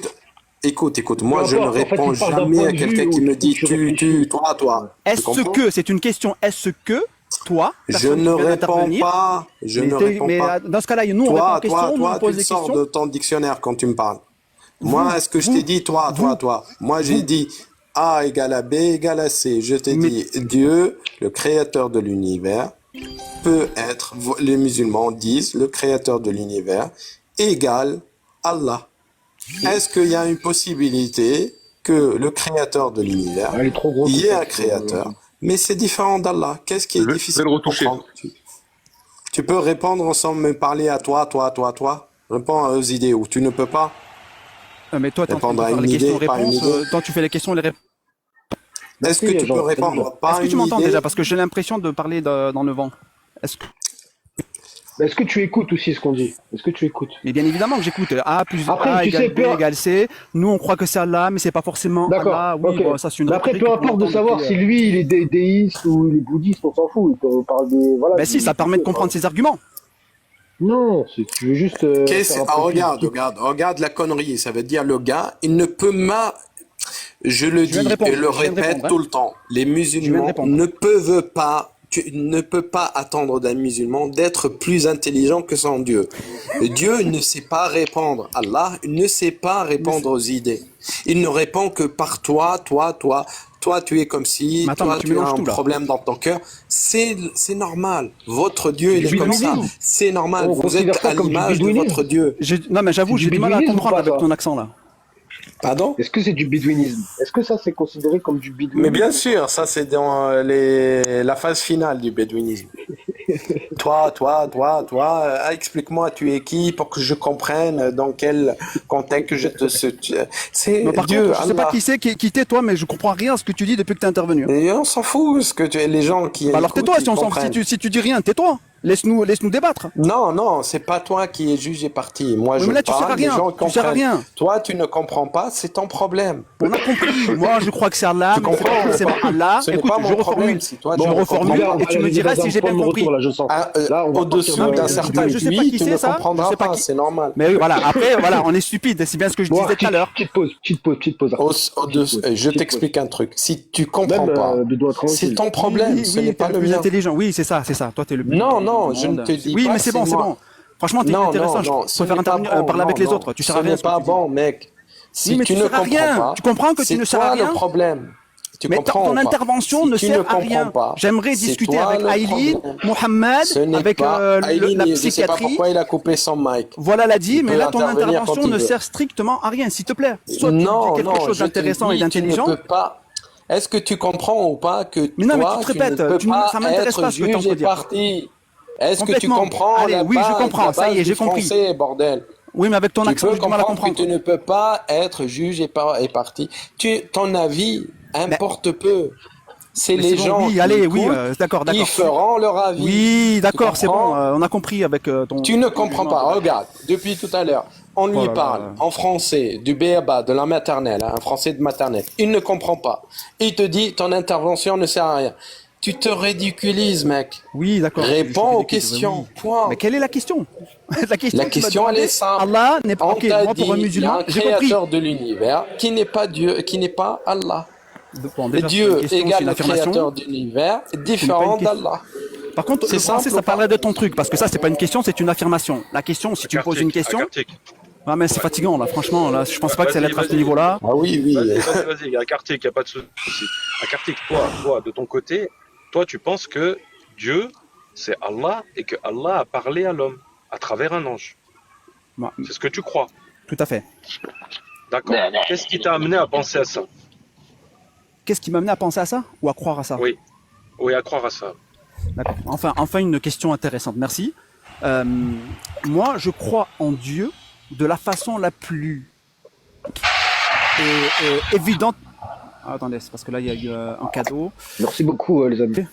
Écoute, moi Peu je ne importe, en fait, réponds il parle d'un jamais point à de quelqu'un vue qui où me dit tu tu, réfléchis. toi. Tu Est-ce comprends? que, c'est une question, est-ce que toi, Je personne ne qui vient réponds d'intervenir, pas. Je ne réponds mais pas. dans ce cas-là, nous on répond aux questions, nous on Tu pose le des sors questions. de ton dictionnaire quand tu me parles. Moi, est-ce que je t'ai dit toi? Moi, j'ai dit A égale à B égale à C. Je t'ai dit Dieu, le créateur de l'univers, peut être, les musulmans disent, le créateur de l'univers égale Allah. Est-ce qu'il y a une possibilité que le créateur de l'univers, il y ait un créateur, mais c'est différent d'Allah? Qu'est-ce qui est difficile à comprendre? Tu peux répondre sans me parler à toi. Réponds aux idées où tu ne peux pas. Mais toi, tu es en train de répondre à faire une les idée, pas une questions-réponses. idée. Toi, tu fais les questions et les réponses. Est-ce que tu peux répondre pas Est-ce à que tu une m'entends idée? déjà? Parce que j'ai l'impression de parler dans le vent. Est-ce que tu écoutes aussi ce qu'on dit? Est-ce que tu écoutes? Mais bien évidemment que j'écoute. A plus Après, A tu égale sais, B égale C. Nous, on croit que c'est Allah, mais c'est pas forcément D'accord, Allah. Oui, ok. bon, ça c'est une Mais après, rhétorique peu qu'on importe de entend savoir depuis, si lui, il est déiste ou il est bouddhiste, on s'en fout. On parle des... Voilà, Ben si, ça permet de comprendre ses arguments. Non, si tu veux juste... Regarde la connerie. Ça veut dire le gars, il ne peut je le dis et le répète tout le temps. Les musulmans ne peuvent pas... Tu ne peux pas attendre d'un musulman d'être plus intelligent que son Dieu. Dieu ne sait pas répondre. Allah ne sait pas répondre aux idées. Il ne répond que par toi. Toi, tu es comme si, toi, tu as un problème dans ton cœur. C'est normal. Votre Dieu, il est comme ça. C'est normal. Vous êtes à l'image de votre Dieu. Non, mais j'avoue, j'ai du mal à comprendre avec ton accent là. Pardon? Est-ce que c'est du bédouinisme? Est-ce que ça c'est considéré comme du bédouinisme? Mais bien sûr, ça c'est dans la phase finale du bédouinisme. Toi, explique-moi, tu es qui pour que je comprenne dans quel contexte je te... C'est Dieu, contre, je sais pas qui c'est, qui t'es toi, mais je comprends rien à ce que tu dis depuis que t'es intervenu. Et on s'en fout, ce que les gens qui... Bah alors tais-toi, si tu dis rien, tais-toi. Laisse-nous débattre. Non, c'est pas toi qui es juge et parti. Moi, je parle, les gens comprennent. Tu sers à rien. Toi, tu ne comprends pas, c'est ton problème. On a compris. Moi, je crois que c'est Allah. Tu comprends, c'est pas Allah. Écoute, je reformule. Je reformule et tu me diras si j'ai bien compris. Au-dessous d'un certain QI, tu ne comprendras pas, c'est normal. Mais oui, voilà. Après, voilà, on est stupide. C'est bien ce que je disais tout à l'heure. Petite pause. Je t'explique un truc. Si tu comprends pas, c'est ton problème, ce n'est pas le mien. Intelligent. Oui, c'est ça. Toi, t'es le plus Non, je ne te dis pas. Oui, mais c'est bon. Franchement, t'es intéressant. Je préfère parler avec les autres. Tu sers à rien. Ce n'est pas bon, mec. Si tu ne comprends pas, tu comprends que tu ne sers à rien. C'est toi le problème. Mais ton intervention ne sert à rien. J'aimerais discuter avec Aïli, Mohamed, avec la psychiatrie. Je sais pas pourquoi il a coupé son mic. Voilà l'a dit, mais là ton intervention ne sert strictement à rien, s'il te plaît. Soit tu dis quelque chose d'intéressant et d'intelligent. Est-ce que tu comprends ou pas que mais non, mais toi, tu te répètes, ça m'intéresse pas ce que tu as dire. Est-ce que tu comprends? Allez, oui, je comprends, ça y est, j'ai compris. Français, bordel. Oui, mais avec ton accent, j'ai du mal à comprendre. Que tu ne peux pas être juge et parti. Ton avis importe peu. C'est les gens qui feront leur avis. Oui, d'accord, c'est bon, on a compris avec ton... Tu ne comprends pas, regarde, depuis tout à l'heure, on lui parle en français, du b.a.-ba, de la maternelle, un français de maternelle. Il ne comprend pas. Il te dit, ton intervention ne sert à rien. Tu te ridiculises, mec. Oui, d'accord. Réponds aux questions. Point. Mais quelle est la question? La question, elle est simple. Allah n'est pas... Ok, moi pour un musulman, j'ai compris. Il y a un créateur de l'univers qui n'est pas Dieu, qui n'est pas Allah. Bon, déjà, Dieu égale le créateur de l'univers, différent d'Allah. Par contre, le français, ça parlerait de ton truc, parce que ça, c'est pas une question, c'est une affirmation. La question, si tu me poses une question... Ah mais c'est fatigant là, franchement, là, je pense pas que ça allait être à ce niveau-là. Ah oui. Vas-y, Akartik, y a pas de souci. Akartik, toi, de ton côté, toi, tu penses que Dieu, c'est Allah et que Allah a parlé à l'homme à travers un ange. C'est ce que tu crois. Tout à fait. D'accord. Qu'est-ce qui t'a amené à penser à ça? Qu'est-ce qui m'a amené à penser à ça ou à croire à ça? Oui, à croire à ça. D'accord. Enfin, une question intéressante. Merci. Moi, je crois en Dieu de la façon la plus évidente. Ah, attendez, c'est parce que là, il y a eu un cadeau. Merci beaucoup, les amis.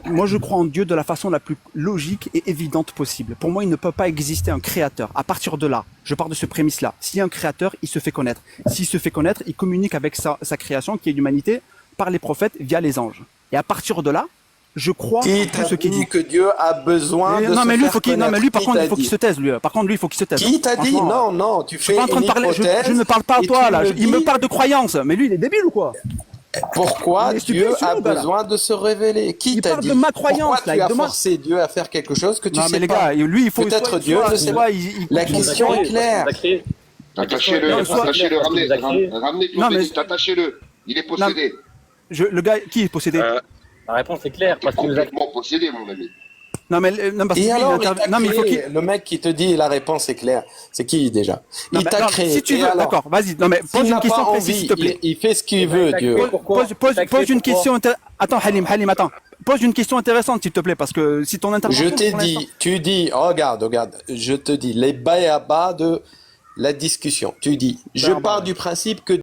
moi je crois en Dieu de la façon la plus logique et évidente possible. Pour moi, il ne peut pas exister un créateur. À partir de là, je pars de ce prémisse-là. S'il y a un créateur, il se fait connaître. S'il se fait connaître, il communique avec sa création, qui est l'humanité, par les prophètes, via les anges. Et à partir de là, je crois Qui en tout t'a ce qu'il dit dit. que Dieu a besoin de Non, se mais lui, faire faut qu'il, non, mais connaître? lui, par Qui contre, t'a il faut qu'il dit? se taise, lui. Par contre, lui, il faut qu'il se taise. Qui t'a dit? Franchement, Non, non, tu je suis fais pas en train une de parler, hypothèse je ne parle pas à et toi, tu là. me Il me dis parle de croyance. Mais lui, il est débile ou quoi? pourquoi Il est Dieu stupide, a ce gars, là. besoin de se révéler. Qui Il t'a parle dit? de ma croyance, Pourquoi là. tu Il as demande. forcé Dieu à faire quelque chose que tu Non, mais sais les pas? gars, lui, il faut. Peut-être Dieu ne sait pas. Soit La question est claire. Attachez-le, Non, soit- attachez-le, ramenez Non, mais- Claudette, attachez-le. Il est possédé. Le gars, qui est possédé? La réponse est claire, parce qu'il nous a... Complètement possédé, mon ami. Non, mais, non, parce que Et lui, alors, non, mais il faut qu'il. le mec qui te dit la réponse est claire, c'est qui déjà? Non, Il mais t'a non, créé. si tu Et veux, alors, d'accord, vas-y. Non, mais s'il pose une n'a question pas précise, envie, s'il te plaît. il fait ce qu'il veut, Dieu. Pose une question. Attends, Halim, attends. Pose une question intéressante, s'il te plaît, parce que si ton intervention. Je t'ai pour l'instant- dit, tu dis, regarde, je te dis les bas de la discussion. Tu dis, je pars du principe que